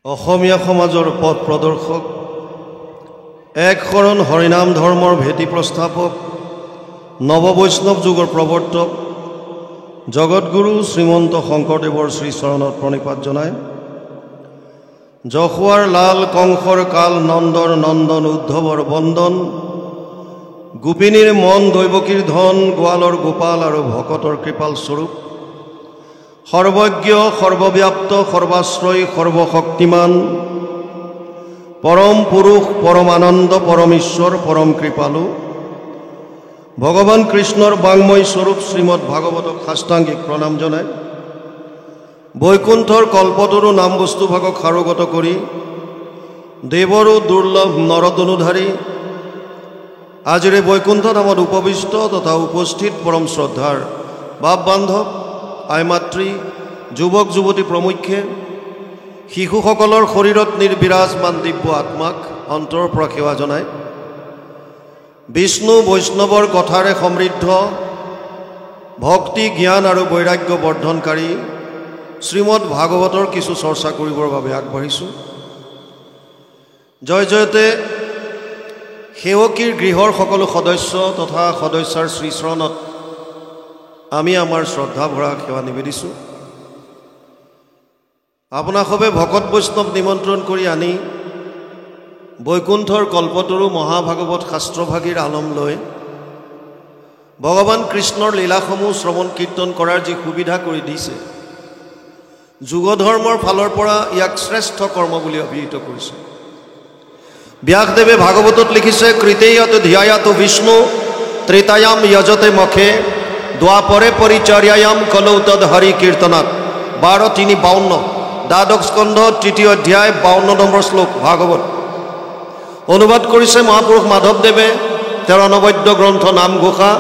অসমীয়া সমাজৰ পথ প্ৰদৰ্শক এক শৰণ হৰিনাম ধৰ্মৰ ভেটি প্ৰস্থাপক নৱবৈষ্ণৱ যুগৰ প্ৰৱৰ্তক জগতগুৰু শ্ৰীমন্ত শংকৰদেৱৰ শ্ৰীচৰণত প্ৰণিপাত জনায় যশোৱাৰ লাল কংসৰ কাল নন্দৰ নন্দন উদ্ধৱৰ বন্দন গোপিনীৰ মন দৈৱকীৰ ধন গোৱালৰ গোপাল আৰু ভকতৰ কৃপাল স্বৰূপ সৰ্বজ্ঞ সৰ্বব্যাপ্ত সৰ্বাশ্ৰয়ী সৰ্বশক্তিমান পৰম পুৰুষ পৰম আনন্দ পৰম ঈশ্বৰ পৰম কৃপালু ভগৱান কৃষ্ণৰ বাংময় স্বৰূপ শ্ৰীমদ ভাগৱতক সাষ্টাংগিক প্ৰণাম জনায় বৈকুণ্ঠৰ কল্পতৰু নাম বস্তুভাগক সাৰোগত কৰি দেৱৰো দুৰ্লভ নৰতনুধাৰী আজিৰ বৈকুণ্ঠ নামত উপবিষ্ট তথা উপস্থিত পৰম শ্ৰদ্ধাৰ বাপ বান্ধৱ আই মাতৃ যুৱক যুৱতী প্ৰমুখ্যে শিশুসকলৰ শৰীৰত নিৰ্বিৰাজমান দিব্য আত্মাক অন্তৰৰ পৰা সেৱা জনায় বিষ্ণু বৈষ্ণৱৰ কথাৰে সমৃদ্ধ ভক্তি জ্ঞান আৰু বৈৰাগ্য বৰ্ধনকাৰী শ্ৰীমদ ভাগৱতৰ কিছু চৰ্চা কৰিবৰ বাবে আগবাঢ়িছোঁ জয় জয়তে সেৱকীৰ গৃহৰ সকলো সদস্য তথা সদস্যাৰ শ্ৰীচৰণত আমি আমাৰ শ্ৰদ্ধা ভৰা সেৱা নিবেদিছোঁ আপোনাসবে ভকত বৈষ্ণৱ নিমন্ত্ৰণ কৰি আনি বৈকুণ্ঠৰ কল্পতৰু মহাভাগৱত শাস্ত্ৰভাগীৰ আলম লৈ ভগৱান কৃষ্ণৰ লীলাসমূহ শ্ৰৱণ কীৰ্তন কৰাৰ যি সুবিধা কৰি দিছে যুগধৰ্মৰ ফালৰ পৰা ইয়াক শ্ৰেষ্ঠ কৰ্ম বুলি অভিহিত কৰিছে ব্যাসদেৱে ভাগৱতত লিখিছে কৃতেয়ত ধ্যায়াত বিষ্ণু ত্ৰেতায়াম যজতে মখে দ্বাপৰে পৰিচৰ্যায়াম কলৌ তদ হৰি কীৰ্তনাত 12:3-52 দ্বাদশ স্কন্ধ তৃতীয় অধ্যায় 52 নম্বৰ শ্লোক ভাগৱত অনুবাদ কৰিছে মহাপুৰুষ মাধৱদেৱে তেওঁৰ অনবদ্য গ্ৰন্থ নামঘোষা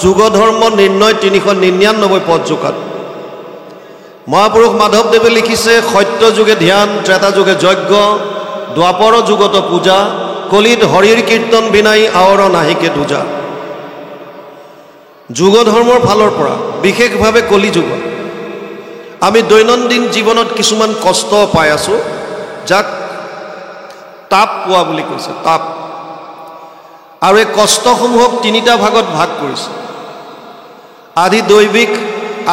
যুগধৰ্ম নিৰ্ণয় 399 পদ জোকাত মহাপুৰুষ মাধৱদেৱে লিখিছে সত্য যুগে ধ্যান ত্ৰেতা যুগে যজ্ঞ দ্বাপৰ যুগত পূজা কলিত হৰিৰ কীৰ্তন বিনাই আৱৰ নাহিকে দুজা যুগধৰ্মৰ ফালৰ পৰা বিশেষভাৱে কলি যুগত আমি দৈনন্দিন জীৱনত কিছুমান কষ্ট পাই আছোঁ যাক তাপ পোৱা বুলি কৈছে তাপ আৰু এই কষ্টসমূহক তিনিটা ভাগত ভাগ কৰিছে আধি দৈবিক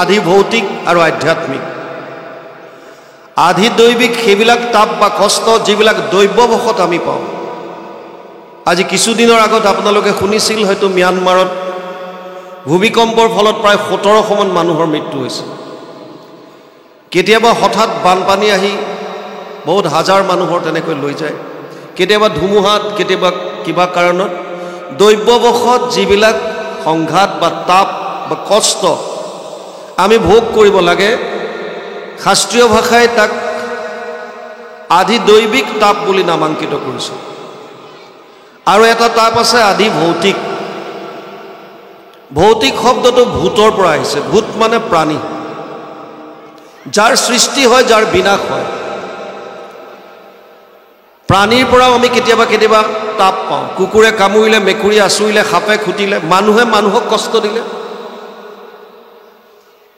আধি ভৌতিক আৰু আধ্যাত্মিক আধি দৈবিক সেইবিলাক তাপ বা কষ্ট যিবিলাক দৈৱবশত আমি পাওঁ আজি কিছুদিনৰ আগত আপোনালোকে শুনিছিল হয়তো ম্যানমাৰত ভূমিকম্পৰ ফলত প্ৰায় 1700 মান মানুহৰ মৃত্যু হৈছে কেতিয়াবা হঠাৎ বানপানী আহি বহুত হাজাৰ মানুহৰ তেনেকৈ লৈ যায় কেতিয়াবা ধুমুহাত কেতিয়াবা কিবা কাৰণত দৈৱবশত যিবিলাক সংঘাত বা তাপ বা কষ্ট আমি ভোগ কৰিব লাগে শাস্ত্ৰীয় ভাষাই তাক আধি দৈবিক তাপ বুলি নামাঙ্কিত কৰিছে আৰু এটা তাপ আছে আধি ভৌতিক ভৌতিক শব্দটো ভূতৰ পৰা আহিছে ভূত মানে প্ৰাণী যাৰ সৃষ্টি হয় যাৰ বিনাশ হয় প্ৰাণীৰ পৰাও আমি কেতিয়াবা কেতিয়াবা তাপ পাওঁ কুকুৰে কামুৰিলে মেকুৰীয়ে আঁচুৰিলে সাপে খুটিলে মানুহে মানুহক কষ্ট দিলে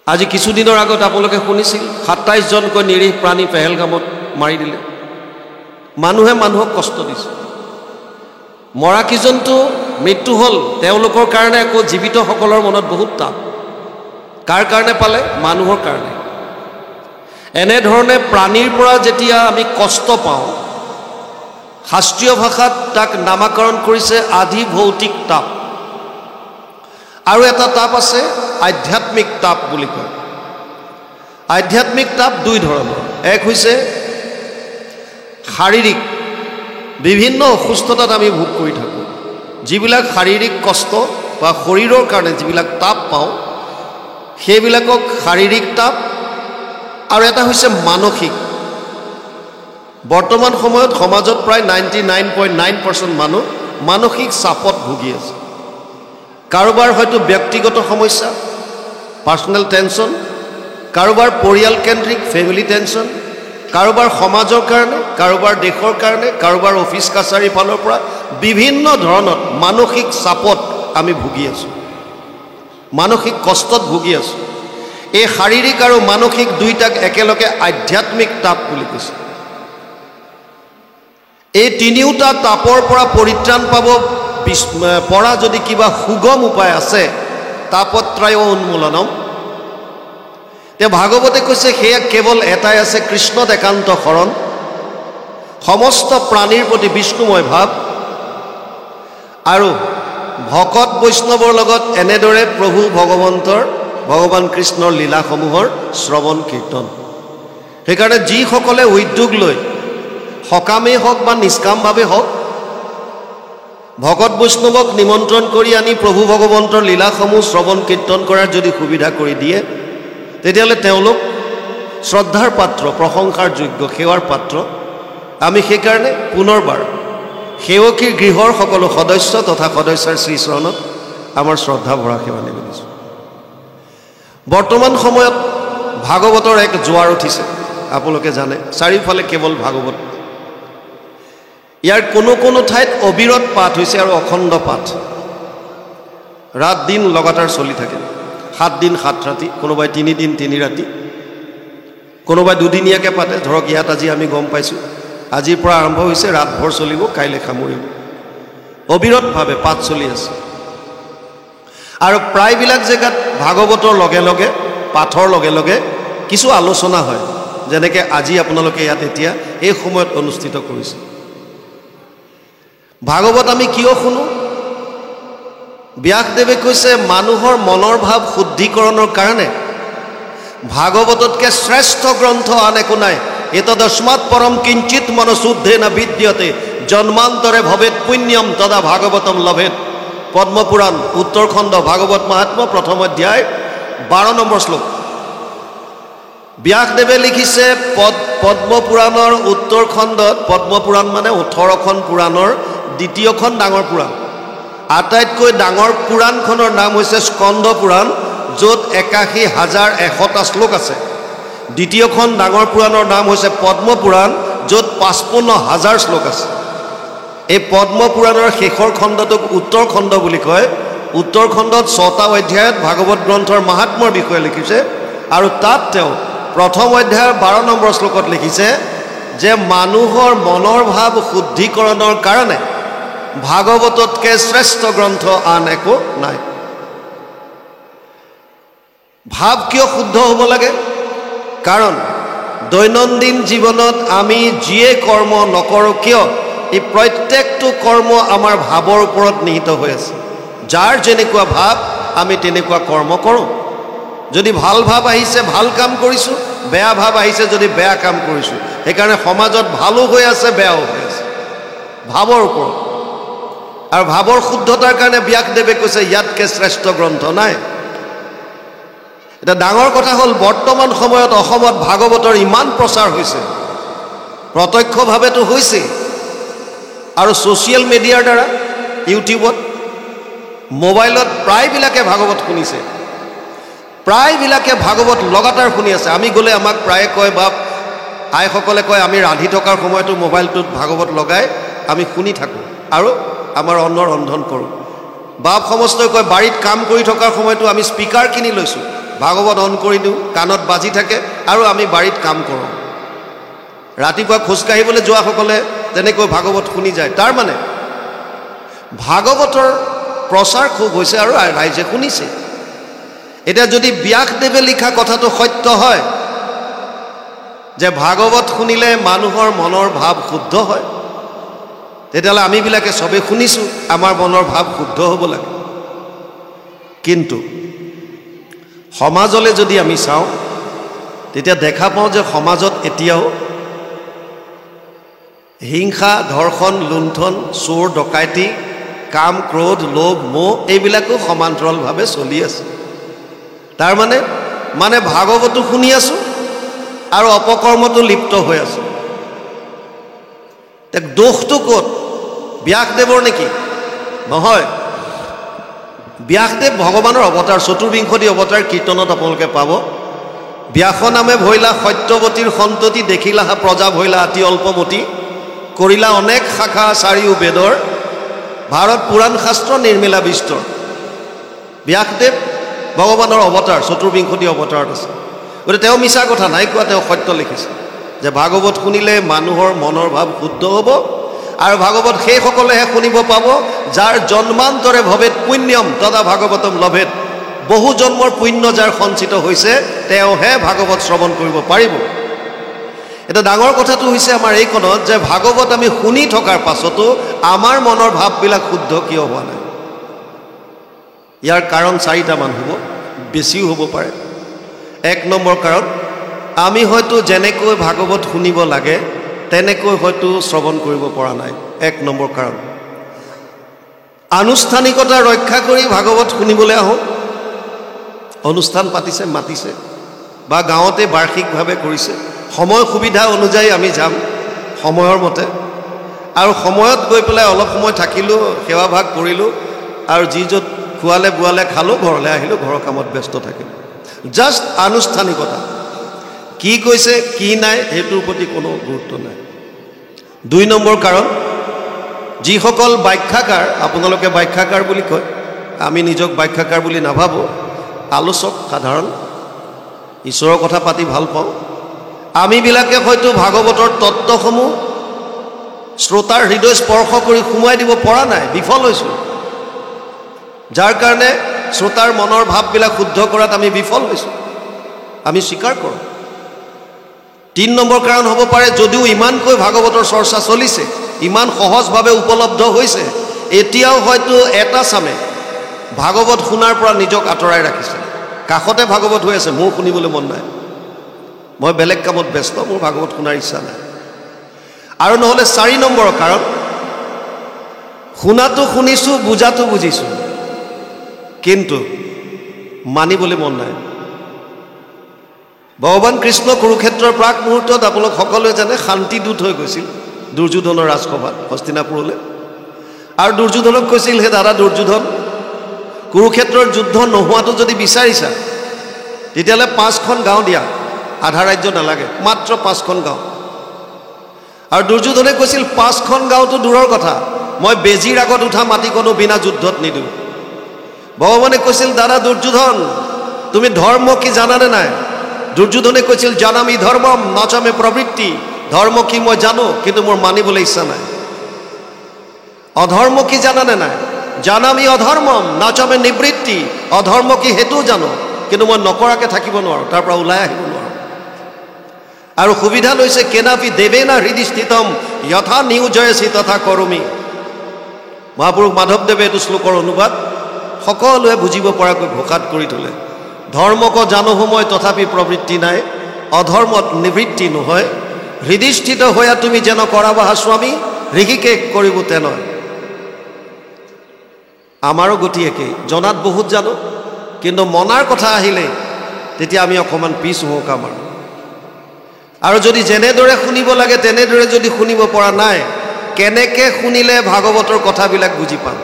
আজি কিছুদিনৰ আগত আপোনালোকে শুনিছিল 27 জনকৈ নিৰীহ প্ৰাণী পেহেলগামত মাৰি দিলে মানুহে মানুহক কষ্ট দিছে মৰা কিজনটো মৃত্যু হ'ল তেওঁলোকৰ কাৰণে আকৌ জীৱিতসকলৰ মনত বহুত তাপ কাৰ কাৰণে পালে মানুহৰ কাৰণে এনেধৰণে প্ৰাণীৰ পৰা যেতিয়া আমি কষ্ট পাওঁ শাস্ত্ৰীয় ভাষাত তাক নামাকৰণ কৰিছে আধি ভৌতিক তাপ আৰু এটা তাপ আছে আধ্যাত্মিক তাপ বুলি কয় আধ্যাত্মিক তাপ দুই ধৰণৰ এক হৈছে শাৰীৰিক বিভিন্ন অসুস্থতাত আমি ভোগ কৰি থাকোঁ যিবিলাক শাৰীৰিক কষ্ট বা শৰীৰৰ কাৰণে যিবিলাক তাপ পাওঁ সেইবিলাকক শাৰীৰিক তাপ আৰু এটা হৈছে মানসিক বৰ্তমান সময়ত সমাজত প্ৰায় 99.9% মানুহ মানসিক চাপত ভুগি আছে কাৰোবাৰ হয়তো ব্যক্তিগত সমস্যা পাৰ্সোনেল টেনচন কাৰোবাৰ পৰিয়াল কেন্দ্ৰিক ফেমিলি টেনচন কাৰোবাৰ সমাজৰ কাৰণে কাৰোবাৰ দেশৰ কাৰণে কাৰোবাৰ অফিচ কাছাৰী ফালৰ পৰা বিভিন্ন ধৰণত মানসিক চাপত আমি ভুগি আছোঁ মানসিক কষ্টত ভুগি আছোঁ এই শাৰীৰিক আৰু মানসিক দুইটাক একেলগে আধ্যাত্মিক তাপ বুলি কৈছে এই তিনিওটা তাপৰ পৰা পৰিত্ৰাণ পাব পৰা যদি কিবা সুগম উপায় আছে তাপত্ৰায় উন্মূলনম তে ভাগৱতে কৈছে সেয়া কেৱল এটাই আছে কৃষ্ণত একান্ত শৰণ সমস্ত প্ৰাণীৰ প্ৰতি বিষ্ণুময় ভাৱ আৰু ভকত বৈষ্ণৱৰ লগত এনেদৰে প্ৰভু ভগৱান কৃষ্ণৰ লীলাসমূহৰ শ্ৰৱণ কীৰ্তন সেইকাৰণে যিসকলে উদ্যোগ লৈ সকামেই হওক বা নিষ্কামভাৱে হওক ভকত বৈষ্ণৱক নিমন্ত্ৰণ কৰি আনি প্ৰভু ভগৱন্তৰ লীলাসমূহ শ্ৰৱণ কীৰ্তন কৰাৰ যদি সুবিধা কৰি দিয়ে তেতিয়াহ'লে তেওঁলোক শ্ৰদ্ধাৰ পাত্ৰ প্ৰশংসাৰ যোগ্য সেৱাৰ পাত্ৰ আমি সেইকাৰণে পুনৰবাৰ সেৱকীৰ গৃহৰ সকলো সদস্য তথা সদস্যাৰ শ্ৰীচৰণত আমাৰ শ্ৰদ্ধা ভৰা সেৱা নিবেদিছোঁ বৰ্তমান সময়ত ভাগৱতৰ এক জোৱাৰ উঠিছে আপোনালোকে জানে চাৰিওফালে কেৱল ভাগৱত ইয়াৰ কোনো ঠাইত অবিৰত পাঠ হৈছে আৰু অখণ্ড পাঠ ৰাত দিন লগাতাৰ চলি থাকে 7 দিন 7 ৰাতি কোনোবাই 3 দিন 3 ৰাতি কোনোবাই দুদিনীয়াকৈ পাতে ধৰক ইয়াত আজি আমি গম পাইছোঁ আজিৰ পৰা আৰম্ভ হৈছে ৰাতভৰ চলিব কাইলৈ সামৰিব অবিৰতভাৱে পাঠ চলি আছে আৰু প্ৰায়বিলাক জেগাত ভাগৱতৰ লগে লগে পাঠৰ লগে লগে কিছু আলোচনা হয় যেনেকৈ আজি আপোনালোকে ইয়াত এতিয়া এই সময়ত অনুষ্ঠিত কৰিছে ভাগৱত আমি কিয় শুনো ব্যাসদেৱে কৈছে মানুহৰ মনৰ ভাৱ শুদ্ধিকৰণৰ কাৰণে ভাগৱততকৈ শ্ৰেষ্ঠ গ্ৰন্থ আন একো নাই এতদস্মাৎ পৰম কিঞ্চিত মনশুদ্ধেন বিদ্যতে জন্মান্তৰে ভৱেৎ পুণ্যম তদা ভাগৱতম লভেৎ পদ্মপুৰাণ উত্তৰখণ্ড ভাগৱত মাহাত্ম্য প্ৰথম অধ্যায় 12 নম্বৰ শ্লোক ব্যাসদেৱে লিখিছে পদ্মপুৰাণৰ উত্তৰখণ্ডত পদ্মপুৰাণ মানে 18খন পুৰাণৰ দ্বিতীয়খন ডাঙৰ পুৰাণ আটাইতকৈ ডাঙৰ পুৰাণখনৰ নাম হৈছে স্কন্দ পুৰাণ য'ত 81,100টা শ্লোক আছে দ্বিতীয়খন ডাঙৰ পুৰাণৰ নাম হৈছে পদ্মপুৰাণ য'ত 55,000 শ্লোক আছে এই পদ্মপুৰাণৰ শেষৰ খণ্ডটোক উত্তৰখণ্ড বুলি কয় উত্তৰখণ্ডত 6টা অধ্যায়ত ভাগৱত গ্ৰন্থৰ মাহাত্ম্যৰ বিষয়ে লিখিছে আৰু তাত তেওঁ প্ৰথম অধ্যায়ৰ 12 নম্বৰ শ্লোকত লিখিছে যে মানুহৰ মনৰ ভাৱ শুদ্ধিকৰণৰ কাৰণে ভাগৱততকৈ শ্ৰেষ্ঠ গ্ৰন্থ আন একো নাই ভাৱ কিয় শুদ্ধ হ'ব লাগে কাৰণ দৈনন্দিন জীৱনত আমি যিয়ে কৰ্ম নকৰোঁ কিয় এই প্ৰত্যেকটো কৰ্ম আমাৰ ভাৱৰ ওপৰত নিহিত হৈ আছে যাৰ যেনেকুৱা ভাৱ আমি তেনেকুৱা কৰ্ম কৰোঁ যদি ভাল ভাৱ আহিছে ভাল কাম কৰিছোঁ বেয়া ভাৱ আহিছে যদি বেয়া কাম কৰিছোঁ সেইকাৰণে সমাজত ভালো হৈ আছে বেয়াও হৈ আছে ভাৱৰ ওপৰত আৰু ভাৱৰ শুদ্ধতাৰ কাৰণে ব্যাসদেৱে কৈছে ইয়াতকৈ শ্ৰেষ্ঠ গ্ৰন্থ নাই এটা ডাঙৰ কথা হ'ল বৰ্তমান সময়ত অসমত ভাগৱতৰ ইমান প্ৰচাৰ হৈছে প্ৰত্যক্ষভাৱেতো হৈছে আৰু ছ'চিয়েল মিডিয়াৰ দ্বাৰা ইউটিউবত মোবাইলত প্ৰায়বিলাকে ভাগৱত শুনিছে প্ৰায়বিলাকে ভাগৱত লগাতাৰ শুনি আছে আমি গ'লে আমাক প্ৰায়ে কয় বা আইসকলে কয় আমি ৰান্ধি থকাৰ সময়তো মোবাইলটোত ভাগৱত লগাই আমি শুনি থাকোঁ আৰু আমাৰ অন্নৰ ৰন্ধন কৰোঁ বাপ সমস্তই কয় বাৰীত কাম কৰি থকাৰ সময়তো আমি স্পীকাৰ কিনি লৈছোঁ ভাগৱত অন কৰি দিওঁ কাণত বাজি থাকে আৰু আমি বাৰীত কাম কৰোঁ ৰাতিপুৱা খোজকাঢ়িবলৈ যোৱাসকলে তেনেকৈ ভাগৱত শুনি যায় তাৰ মানে ভাগৱতৰ প্ৰচাৰ খুব হৈছে আৰু ৰাইজে শুনিছে এতিয়া যদি ব্যাসদেৱে লিখা কথাটো সত্য হয় যে ভাগৱত শুনিলে মানুহৰ মনৰ ভাৱ শুদ্ধ হয় তেতিয়াহ'লে আমিবিলাকে চবেই শুনিছোঁ আমাৰ মনৰ ভাৱ শুদ্ধ হ'ব লাগে কিন্তু সমাজলৈ যদি আমি চাওঁ তেতিয়া দেখা পাওঁ যে সমাজত এতিয়াও হিংসা ধৰ্ষণ লুণ্ঠন চোৰ ডকাইতি কাম ক্ৰোধ লোভ মোহ এইবিলাকো সমান্তৰালভাৱে চলি আছে তাৰ মানে ভাগৱতো শুনি আছোঁ আৰু অপকৰ্মতো লিপ্ত হৈ আছোঁ তাক দোষটো ক'ত ব্যাসদেৱৰ নেকি নহয় ব্যাসদেৱ ভগৱানৰ অৱতাৰ চতুৰ্বিংশতি অৱতাৰ কীৰ্তনত আপোনালোকে পাব ব্যাস নামে ভৈলা সত্যৱতীৰ সন্ততি দেখিলাহা প্ৰজা ভৈলা অতি অল্পমতি কৰিলা অনেক শাখা চাৰিও বেদৰ ভাৰত পুৰাণ শাস্ত্ৰ নিৰ্মিলা বিস্তৰ ব্যাসদেৱ ভগৱানৰ অৱতাৰ চতুৰ্বিংশতি অৱতাৰত আছে গতিকে তেওঁ মিছা কথা নাই কোৱা তেওঁ সত্য লিখিছে যে ভাগৱত শুনিলে মানুহৰ মনৰ ভাৱ শুদ্ধ হ'ব আৰু ভাগৱত সেইসকলেহে শুনিব পাব যাৰ জন্মান্তৰে ভৱেত পুণ্যম তদা ভাগৱতম লভেত। বহু জন্মৰ পুণ্য যাৰ সঞ্চিত হৈছে তেওঁহে ভাগৱত শ্ৰৱণ কৰিব পাৰিব। এটা ডাঙৰ কথাটো হৈছে আমাৰ এইখনত যে ভাগৱত আমি শুনি থকাৰ পাছতো আমাৰ মনৰ ভাৱবিলাক শুদ্ধ কিয় হোৱা নাই। ইয়াৰ কাৰণ 4টামান হ'ব, বেছিও হ'ব পাৰে। 1 নম্বৰ কাৰণ, আমি হয়তো যেনেকৈ ভাগৱত শুনিব লাগে তেনেকৈ হয়তো শ্ৰৱণ কৰিব পৰা নাই। 1 নম্বৰ কাৰণ। আনুষ্ঠানিকতা ৰক্ষা কৰি ভাগৱত শুনিবলৈ আহোঁ, অনুষ্ঠান পাতিছে, মাতিছে, বা গাঁৱতে বাৰ্ষিকভাৱে কৰিছে, সময় সুবিধা অনুযায়ী আমি যাম সময়ৰ মতে, আৰু সময়ত গৈ পেলাই অলপ সময় থাকিলোঁ, সেৱাভাগ কৰিলোঁ, আৰু যি য'ত খোৱালে বোৱালে খালোঁ, ঘৰলৈ আহিলোঁ, ঘৰৰ কামত ব্যস্ত থাকিলোঁ। জাষ্ট আনুষ্ঠানিকতা, কি কৈছে কি নাই সেইটোৰ প্ৰতি কোনো গুৰুত্ব নাই। 2 নম্বৰ কাৰণ, যিসকল ব্যাখ্যাকাৰ, আপোনালোকে ব্যাখ্যাকাৰ বুলি কয়, আমি নিজক ব্যাখ্যাকাৰ বুলি নাভাবোঁ, আলোচক সাধাৰণ, ঈশ্বৰৰ কথা পাতি ভাল পাওঁ। আমিবিলাকে হয়তো ভাগৱতৰ তত্ত্বসমূহ শ্ৰোতাৰ হৃদয় স্পৰ্শ কৰি সোমোৱাই দিব পৰা নাই, বিফল হৈছোঁ। যাৰ কাৰণে শ্ৰোতাৰ মনৰ ভাৱবিলাক শুদ্ধ কৰাত আমি বিফল হৈছোঁ, আমি স্বীকাৰ কৰোঁ। 3 নম্বৰ কাৰণ হ'ব পাৰে, যদিও ইমানকৈ ভাগৱতৰ চৰ্চা চলিছে, ইমান সহজভাৱে উপলব্ধ হৈছে, এতিয়াও হয়তো এটা চামে ভাগৱত শুনাৰ পৰা নিজক আঁতৰাই ৰাখিছে। কাষতে ভাগৱত হৈ আছে, মোৰ শুনিবলৈ মন নাই, মই বেলেগ কামত ব্যস্ত, মোৰ ভাগৱত শুনাৰ ইচ্ছা নাই। আৰু নহ'লে 4 নম্বৰৰ কাৰণ, শুনাটো শুনিছোঁ, বুজাটো বুজিছোঁ, কিন্তু মানিবলৈ মন নাই। ভগৱান কৃষ্ণ কুৰুক্ষেত্ৰৰ প্ৰাক মুহূৰ্তত আপোনালোক সকলোৱে জানে শান্তিদূত হৈ গৈছিল দুৰ্যোধনৰ ৰাজসভাত হস্তিনাপুৰলৈ, আৰু দুৰ্যোধনক কৈছিল, হে দাদা দুৰ্যোধন, কুৰুক্ষেত্ৰৰ যুদ্ধ নোহোৱাটো যদি বিচাৰিছা তেতিয়াহ'লে 5খন গাঁও দিয়া, আধা ৰাজ্য নালাগে, মাত্ৰ 5খন গাঁও। আৰু দুৰ্যোধনে কৈছিল 5খন গাঁওটো দূৰৰ কথা, মই বেজীৰ আগত উঠা মাটিকণো বিনা যুদ্ধত নিদিওঁ। ভগৱানে কৈছিল, দাদা দুৰ্যোধন, তুমি ধৰ্ম কি জানানে নাই? দুৰ্যোধনে কৈছিল, জানামি ধৰ্মম নাচামে প্ৰবৃত্তি, ধৰ্ম কি মই জানো কিন্তু মোৰ মানিবলৈ ইচ্ছা নাই। অধৰ্ম কি জানানে নাই? জানামি অধৰ্মম নাচামে নিবৃত্তি, অধৰ্ম কি সেইটোও জানো কিন্তু মই নকৰাকৈ থাকিব নোৱাৰোঁ, তাৰ পৰা ওলাই আহিব নোৱাৰোঁ। আৰু সুবিধা লৈছে, কেনাপি দেৱেনা হৃদি স্থিতম যথা নিয়োজয়সি তথা কৰমি। মহাপুৰুষ মাধৱদেৱে এইটো শ্লোকৰ অনুবাদ সকলোৱে বুজিব পৰাকৈ ঘোষাত কৰি থলে। ধৰ্মক জানো সময় তথাপি প্ৰবৃত্তি নাই, অধৰ্মত নিবৃত্তি নহয়, হৃদিস্থিত হৈয়া তুমি যেন কৰাবাহা স্বামী, ঋষিকেশ কৰিব তেনেয়। আমাৰো গতি একেই, জনাত বহুত জানো, কিন্তু মনাৰ কথা আহিলে তেতিয়া আমি অকণমান পিছ হুঁকা মাৰোঁ। আৰু যদি যেনেদৰে শুনিব লাগে তেনেদৰে যদি শুনিব পৰা নাই, কেনেকৈ শুনিলে ভাগৱতৰ কথাবিলাক বুজি পাম?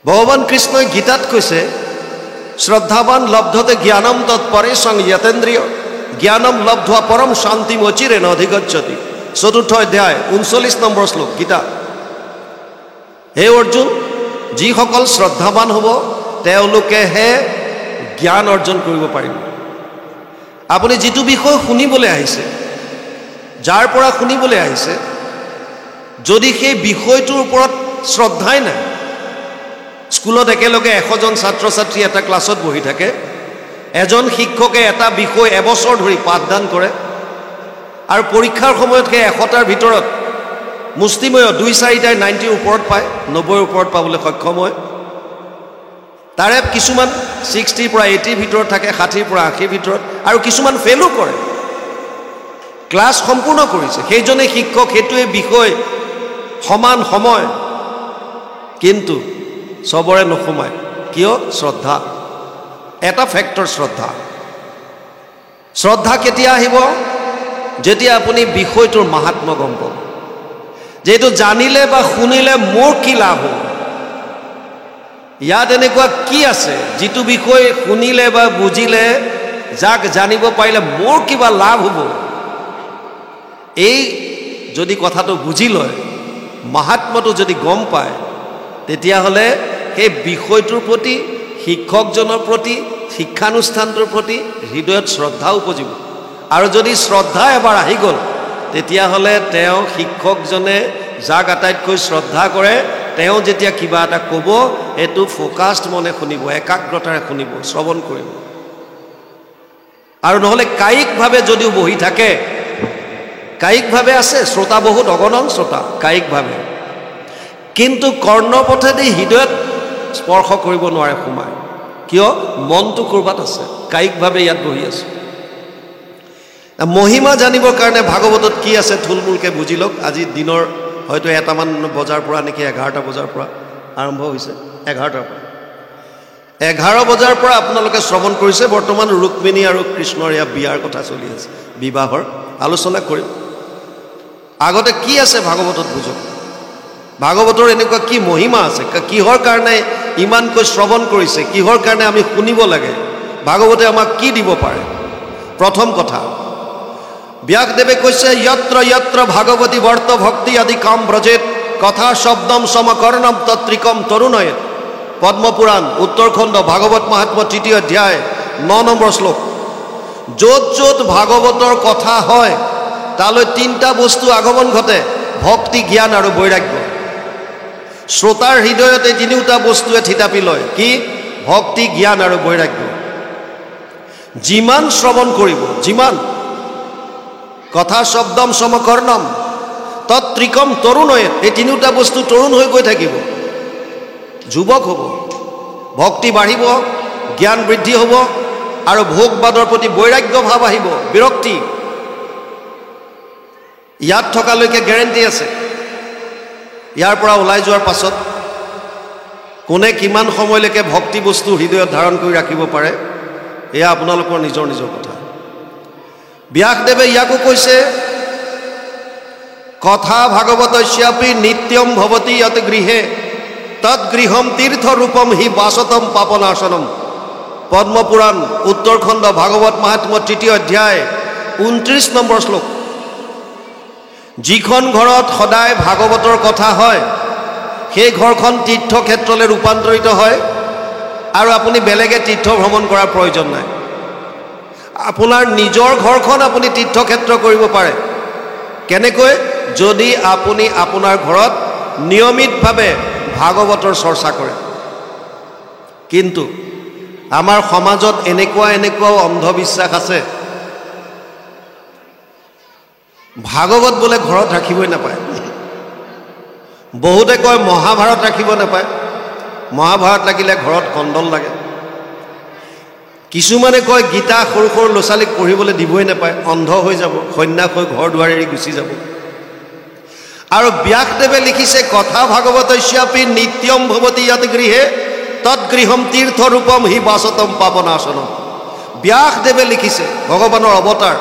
ভগৱান কৃষ্ণই গীতাত কৈছে, শ্ৰদ্ধাৱান লব্ধতে জ্ঞানম তৎপৰেশং যতেন্দ্ৰিয় জ্ঞানম লব্ধা পৰম শান্তিম অচিৰেণ অধিগচ্ছতি। 4ৰ্থ অধ্যায় 39 নম্বৰ শ্লোক গীতা। হে অৰ্জুন, যিসকল শ্ৰদ্ধাৱান হ'ব তেওঁলোকেহে জ্ঞান অৰ্জন কৰিব পাৰিব। আপুনি যিটো বিষয় শুনিবলৈ আহিছে, যাৰ পৰা শুনিবলৈ আহিছে, যদি সেই বিষয়টোৰ ওপৰত শ্ৰদ্ধাই নাই, স্কুলত একেলগে 100জন ছাত্ৰ ছাত্ৰী এটা ক্লাছত বহি থাকে, এজন শিক্ষকে এটা বিষয় এবছৰ ধৰি পাঠদান কৰে, আৰু পৰীক্ষাৰ সময়ত সেই 100টাৰ ভিতৰত মুষ্টিময় 2-4টাই 90ৰ ওপৰত পায়, 90ৰ ওপৰত পাবলৈ সক্ষম হয়। তাৰে কিছুমান 60ৰ পৰা 80ৰ ভিতৰত থাকে, 60ৰ পৰা 80ৰ ভিতৰত, আৰু কিছুমান ফেইলো কৰে। ক্লাছ সম্পূৰ্ণ কৰিছে, সেইজনে শিক্ষক, সেইটোৱে বিষয়, সমান সময়, কিন্তু চবৰে নোসোমায়। কিয়? শ্ৰদ্ধা। এটা ফেক্টৰ শ্ৰদ্ধা। শ্ৰদ্ধা কেতিয়া আহিব? যেতিয়া আপুনি বিষয়টোৰ মাহাত্ম্য গম পাব, যেটো জানিলে বা শুনিলে মোৰ কি লাভ হ'ব, ইয়াত এনেকুৱা কি আছে যিটো বিষয় শুনিলে বা বুজিলে, যাক জানিব পাৰিলে মোৰ কিবা লাভ হ'ব। এই যদি কথাটো বুজি লয়, মাহাত্ম্যটো যদি গম পায়, তেতিয়াহ'লে সেই বিষয়টোৰ প্ৰতি, শিক্ষকজনৰ প্ৰতি, শিক্ষানুষ্ঠানটোৰ প্ৰতি হৃদয়ত শ্ৰদ্ধা উপজিব। আৰু যদি শ্ৰদ্ধা এবাৰ আহি গ'ল, তেতিয়াহ'লে তেওঁ শিক্ষকজনে যাক আটাইতকৈ শ্ৰদ্ধা কৰে তেওঁ যেতিয়া কিবা এটা ক'ব এইটো ফ'কাছড মনে শুনিব, একাগ্ৰতাৰে শুনিব, শ্ৰৱণ কৰিব। আৰু নহ'লে কায়িকভাৱে যদিও বহি থাকে, কায়িকভাৱে আছে শ্ৰোতা বহুত অগণন শ্ৰোতা কায়িকভাৱে, কিন্তু কৰ্ণপথেদি হৃদয়ত স্পৰ্শ কৰিব নোৱাৰে সোমায়। কিয়? মনটো ক'ৰবাত আছে, কায়িকভাৱে ইয়াত বহি আছে। মহিমা জানিবৰ কাৰণে ভাগৱতত কি আছে থুলমূলকৈ বুজি লওক। আজি দিনৰ হয়তো 1টামান বজাৰ পৰা নেকি 11টা বজাৰ পৰা আৰম্ভ হৈছে, 11টাৰ পৰা 11 বজাৰ পৰা আপোনালোকে শ্ৰৱণ কৰিছে। বৰ্তমান ৰুক্মিণী আৰু কৃষ্ণৰ ইয়াৰ বিয়াৰ কথা চলি আছে, বিবাহৰ আলোচনা কৰিম। আগতে কি আছে ভাগৱতত বুজক। ভাগৱতৰ এনেকুৱা কি মহিমা আছে, কিহৰ কাৰণে ইমানকৈ শ্ৰৱণ কৰিছে, কিহৰ কাৰণে আমি শুনিব লাগে, ভাগৱতে আমাক কি দিব পাৰে। প্ৰথম কথা, ব্যাসদেৱে কৈছে যত্ৰ যত্ৰ ভাগৱতী বৰ্ত ভক্তি আদি কাম ব্ৰজেত কথা শব্দম সমকৰ্ণম তত্ৰিকম তৰুণয়ে। পদ্মপুৰাণ উত্তৰখণ্ড ভাগৱত মহাত্ম্য 3য় অধ্যায় 9 নম্বৰ শ্লোক। য'ত য'ত ভাগৱতৰ কথা হয় তালৈ 3টা বস্তু আগমন ঘটে, ভক্তি, জ্ঞান আৰু বৈৰাগ্য। শ্ৰোতাৰ হৃদয়তে 3টা বস্তুৱে থিতাপি লয়, কি? ভক্তি, জ্ঞান আৰু বৈৰাগ্য। যিমান শ্ৰৱণ কৰিব, যিমান কথা শব্দম সমকৰ্ণম তত্ৰিকম তৰুণয়ে, এই 3টা বস্তু তৰুণ হৈ গৈ থাকিব, যুৱক হ'ব, ভক্তি বাঢ়িব, জ্ঞান বৃদ্ধি হ'ব আৰু ভোগবাদৰ প্ৰতি বৈৰাগ্য ভাৱ আহিব, বিৰক্তি। ইয়াত থকালৈকে গেৰেণ্টি আছে। ইয়াৰ পৰা ওলাই যোৱাৰ পাছত কোনে কিমান সময়লৈকে ভক্তি বস্তু হৃদয়ত ধাৰণ কৰি ৰাখিব পাৰে এয়া আপোনালোকৰ নিজৰ নিজৰ কথা। ব্যাসদেৱে ইয়াকো কৈছে কথা ভাগৱতস্যাপি নিত্যম ভৱতি যত গৃহে তৎগৃহম তীৰ্থৰূপম হি বাসতম পাপনাশনম। পদ্মপুৰাণ উত্তৰখণ্ড ভাগৱত মহাত্ম্য 3য় অধ্যায় 29 নম্বৰ শ্লোক। যিখন ঘৰত সদায় ভাগৱতৰ কথা হয় সেই ঘৰখন তীৰ্থক্ষেত্ৰলৈ ৰূপান্তৰিত হয় আৰু আপুনি বেলেগে তীৰ্থ ভ্ৰমণ কৰাৰ প্ৰয়োজন নাই। আপোনাৰ নিজৰ ঘৰখন আপুনি তীৰ্থক্ষেত্ৰ কৰিব পাৰে। কেনেকৈ? যদি আপুনি আপোনাৰ ঘৰত নিয়মিতভাৱে ভাগৱতৰ চৰ্চা কৰে। কিন্তু আমাৰ সমাজত এনেকুৱাও অন্ধবিশ্বাস আছে, ভাগৱত বোলে ঘৰত ৰাখিবই নাপায়। বহুতে কয় মহাভাৰত ৰাখিব নাপায়, মহাভাৰত লাগিলে ঘৰত কণ্ডল লাগে। কিছুমানে কয় গীতা সৰু সৰু ল'ৰা ছোৱালীক পঢ়িবলৈ দিবই নাপায়, অন্ধ হৈ যাব, সন্ন্যাস হৈ ঘৰ দুৱাৰ এৰি গুচি যাব। আৰু ব্যাসদেৱে লিখিছে কথা ভাগৱতস্যাপি নিত্যম ভৱতি যত গৃহে তৎগৃহম তীৰ্থৰূপম হি বাসতম পাপনাশনম। ব্যাসদেৱে লিখিছে, ভগৱানৰ অৱতাৰ।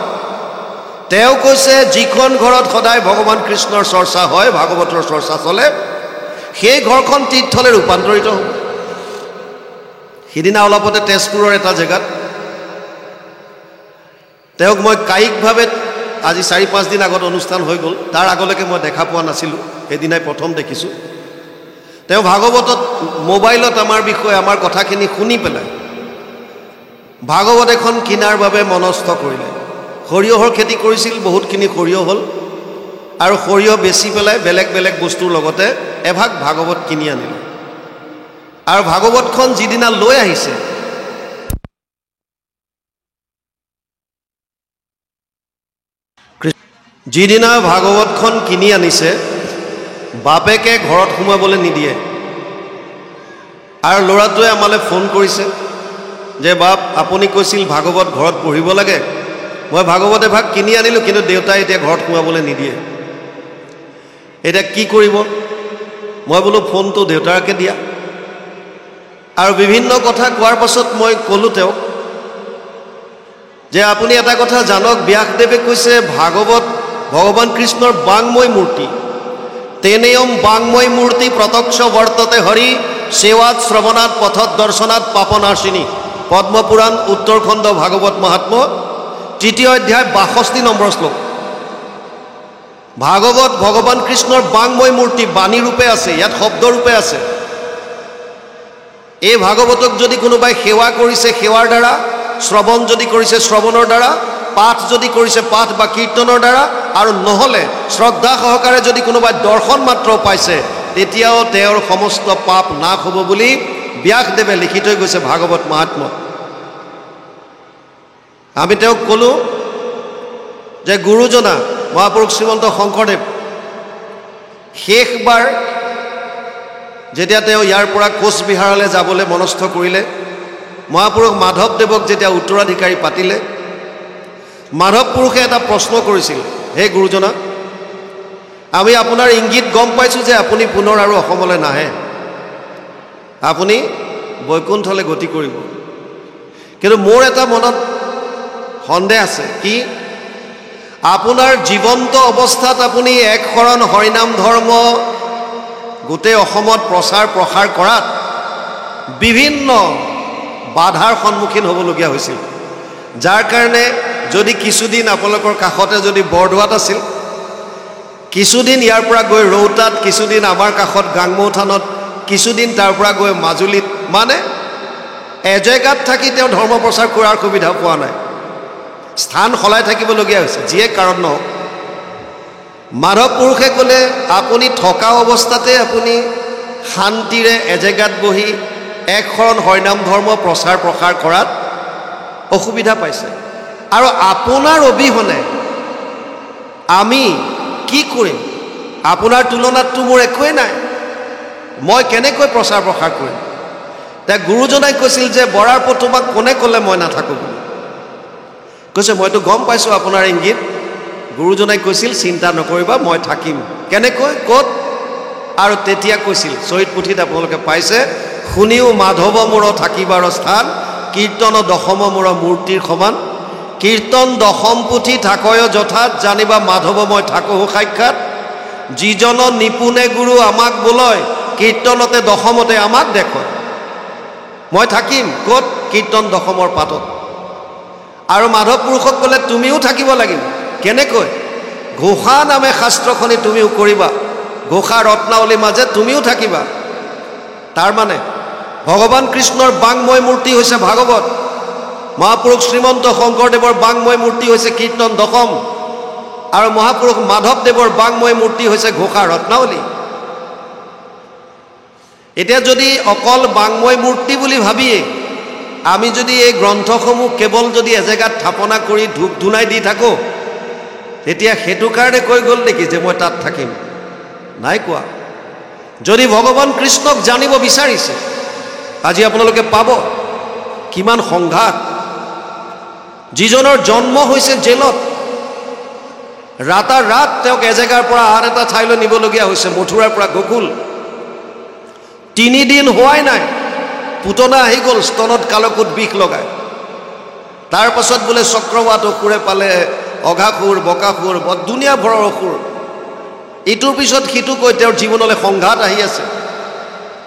তেওঁ কৈছে যিখন ঘৰত সদায় ভগৱান কৃষ্ণৰ চৰ্চা হয়, ভাগৱতৰ চৰ্চা চলে, সেই ঘৰখন তীৰ্থলৈ ৰূপান্তৰিত হ'ব। সিদিনা অলপতে তেজপুৰৰ এটা জেগাত তেওঁক মই কায়িকভাৱে আজি 4-5 দিন আগত অনুষ্ঠান হৈ গ'ল, তাৰ আগলৈকে মই দেখা পোৱা নাছিলোঁ, সেইদিনাই প্ৰথম দেখিছোঁ। তেওঁ ভাগৱতত মোবাইলত আমাৰ বিষয়ে আমাৰ কথাখিনি শুনি পেলাই ভাগৱত এখন কিনাৰ বাবে মনস্থ কৰিলে। সৰিয়হৰ খেতি কৰিছিল, বহুতখিনি সৰিয়হ হ'ল আৰু সৰিয়হ বেচি পেলাই বেলেগ বেলেগ বস্তুৰ লগতে এভাগ ভাগৱত কিনি আনিলে। আৰু ভাগৱতখন যিদিনা লৈ আহিছে যিদিনা ভাগৱতখন কিনি আনিছে বাপেকে ঘৰত সোমাবলৈ নিদিয়ে। আৰু ল'ৰাটোৱে আমালৈ ফোন কৰিছে যে বাপ আপুনি কৈছিল ভাগৱত ঘৰত পঢ়িব লাগে, মই ভাগৱত এভাগ কিনি আনিলোঁ কিন্তু দেউতাই এতিয়া ঘৰত সোমাবলৈ নিদিয়ে, এতিয়া কি কৰিব? মই বোলো ফোনটো দেউতাকে দিয়া। আৰু বিভিন্ন কথা কোৱাৰ পাছত মই ক'লোঁ তেওঁক যে আপুনি এটা কথা জানক, ব্যাসদেৱে কৈছে ভাগৱত ভগৱান কৃষ্ণৰ বাংময় মূৰ্তি। তেনেয়ম বাংময় মূৰ্তি প্ৰত্যক্ষ বৰ্ততে হৰি সেৱাত শ্ৰৱণাত পথত দৰ্শনাত পাপনাশিনী। পদ্মপুৰাণ উত্তৰখণ্ড ভাগৱত মহাত্ম্য 3য় অধ্যায় 62 নম্বৰ শ্লোক। ভাগৱত ভগৱান কৃষ্ণৰ বাংময় মূৰ্তি, বাণী ৰূপে আছে, ইয়াত শব্দ ৰূপে আছে। এই ভাগৱতক যদি কোনোবাই সেৱা কৰিছে সেৱাৰ দ্বাৰা, শ্ৰৱণ যদি কৰিছে শ্ৰৱণৰ দ্বাৰা, পাঠ যদি কৰিছে পাঠ বা কীৰ্তনৰ দ্বাৰা, আৰু নহ'লে শ্ৰদ্ধা সহকাৰে যদি কোনোবাই দৰ্শন মাত্ৰ পাইছে, তেতিয়াও তেওঁৰ সমস্ত পাপ নাশ হ'ব বুলি ব্যাসদেৱে লিখি থৈ গৈছে ভাগৱত মহাত্ম্যত। আমি তেওঁক ক'লোঁ যে গুৰুজনা মহাপুৰুষ শ্ৰীমন্ত শংকৰদেৱ শেষবাৰ যেতিয়া তেওঁ ইয়াৰ পৰা কোচবিহাৰলৈ যাবলৈ মনস্থ কৰিলে, মহাপুৰুষ মাধৱদেৱক যেতিয়া উত্তৰাধিকাৰী পাতিলে, মাধৱ পুৰুষে এটা প্ৰশ্ন কৰিছিল, হে গুৰুজনা, আমি আপোনাৰ ইংগিত গম পাইছোঁ যে আপুনি পুনৰ আৰু অসমলৈ নাহে, আপুনি বৈকুণ্ঠলৈ গতি কৰিব। কিন্তু মোৰ এটা মনত সন্দেহ আছে, কি আপোনাৰ জীৱন্ত অৱস্থাত আপুনি এক শৰণ হৰিনাম ধৰ্ম গোটেই অসমত প্ৰচাৰ প্ৰসাৰ কৰাত বিভিন্ন বাধাৰ সন্মুখীন হ'বলগীয়া হৈছিল, যাৰ কাৰণে যদি কিছুদিন আপোনালোকৰ কাষতে যদি বৰদোৱাত আছিল, কিছুদিন ইয়াৰ পৰা গৈ ৰৌতাত, কিছুদিন আমাৰ কাষত গাংমৌ থানত, কিছুদিন তাৰ পৰা গৈ মাজুলীত, মানে এজেগাত থাকি তেওঁ ধৰ্ম প্ৰচাৰ কৰাৰ সুবিধা পোৱা নাই, স্থান সলাই থাকিবলগীয়া হৈছে। যিয়ে কাৰণ নহওক, মাধৱ পুৰুষে ক'লে আপুনি থকা অৱস্থাতে আপুনি শান্তিৰে এজেগাত বহি এক শৰণ হৰিনাম ধৰ্ম প্ৰচাৰ প্ৰসাৰ কৰাত অসুবিধা পাইছে, আৰু আপোনাৰ অবিহনে আমি কি কৰিম? আপোনাৰ তুলনাততো মোৰ একোৱেই নাই, মই কেনেকৈ প্ৰচাৰ প্ৰসাৰ কৰিম? এতিয়া গুৰুজনাই কৈছিল যে বৰাৰ ওপৰত তোমাক কোনে ক'লে মই নাথাকোঁ বুলি? কৈছে মইতো গম পাইছোঁ আপোনাৰ ইংগিত। গুৰুজনাই কৈছিল চিন্তা নকৰিবা, মই থাকিম। কেনেকৈ, ক'ত? আৰু তেতিয়া কৈছিল, চৰিত পুথিত আপোনালোকে পাইছে, শুনিও মাধৱ মূৰ থাকিবাৰ স্থান, কীৰ্তন দশম মূৰ মূৰ্তিৰ সমান, কীৰ্তন দশম পুথি থাকয় যথাত, জানিবা মাধৱ মই থাকোঁ সাক্ষাৎ, যিজন নিপুণে গুৰু আমাক বোলয়, কীৰ্তনতে দশমতে আমাক দেখয়। মই থাকিম ক'ত? কীৰ্তন দশমৰ পাতত। আৰু মাধৱ পুৰুষক ক'লে তুমিও থাকিব লাগিব। কেনেকৈ? ঘোষা নামে শাস্ত্ৰখনি তুমিও কৰিবা, ঘোষা ৰত্নাৱলীৰ মাজে তুমিও থাকিবা। তাৰ মানে ভগৱান কৃষ্ণৰ বাংময় মূৰ্তি হৈছে ভাগৱত, মহাপুৰুষ শ্ৰীমন্ত শংকৰদেৱৰ বাংময় মূৰ্তি হৈছে কীৰ্তন দশম, আৰু মহাপুৰুষ মাধৱদেৱৰ বাংময় মূৰ্তি হৈছে ঘোষা ৰত্নাৱলী। এতিয়া যদি অকল বাংময় মূৰ্তি বুলি ভাবিয়ে আমি যদি এই গ্ৰন্থসমূহ কেৱল যদি এজেগাত স্থাপনা কৰি ধূপ ধুনাই দি থাকোঁ, তেতিয়া সেইটো কাৰণে কৈ গ'ল নেকি যে মই তাত থাকিম? নাই কোৱা। যদি ভগৱান কৃষ্ণক জানিব বিচাৰিছে, আজি আপোনালোকে পাব কিমান সংঘাত। যিজনৰ জন্ম হৈছে জেলত, ৰাতাৰাত তেওঁক এজেগাৰ পৰা আন এটা ঠাইলৈ নিবলগীয়া হৈছে, মথুৰাৰ পৰা গকুল। 3 দিন হোৱাই নাই, পুতনা আহি গ'ল স্তনত কালকুট বিষ লগাই। তাৰ পাছত বোলে চক্ৰৱাত অসুৰে পালে, অঘাসুৰ বকাসুৰ দুনিয়া ভৰৰ অসুৰ, ইটোৰ পিছত সিটো কৈ তেওঁৰ জীৱনলৈ সংঘাত আহি আছে।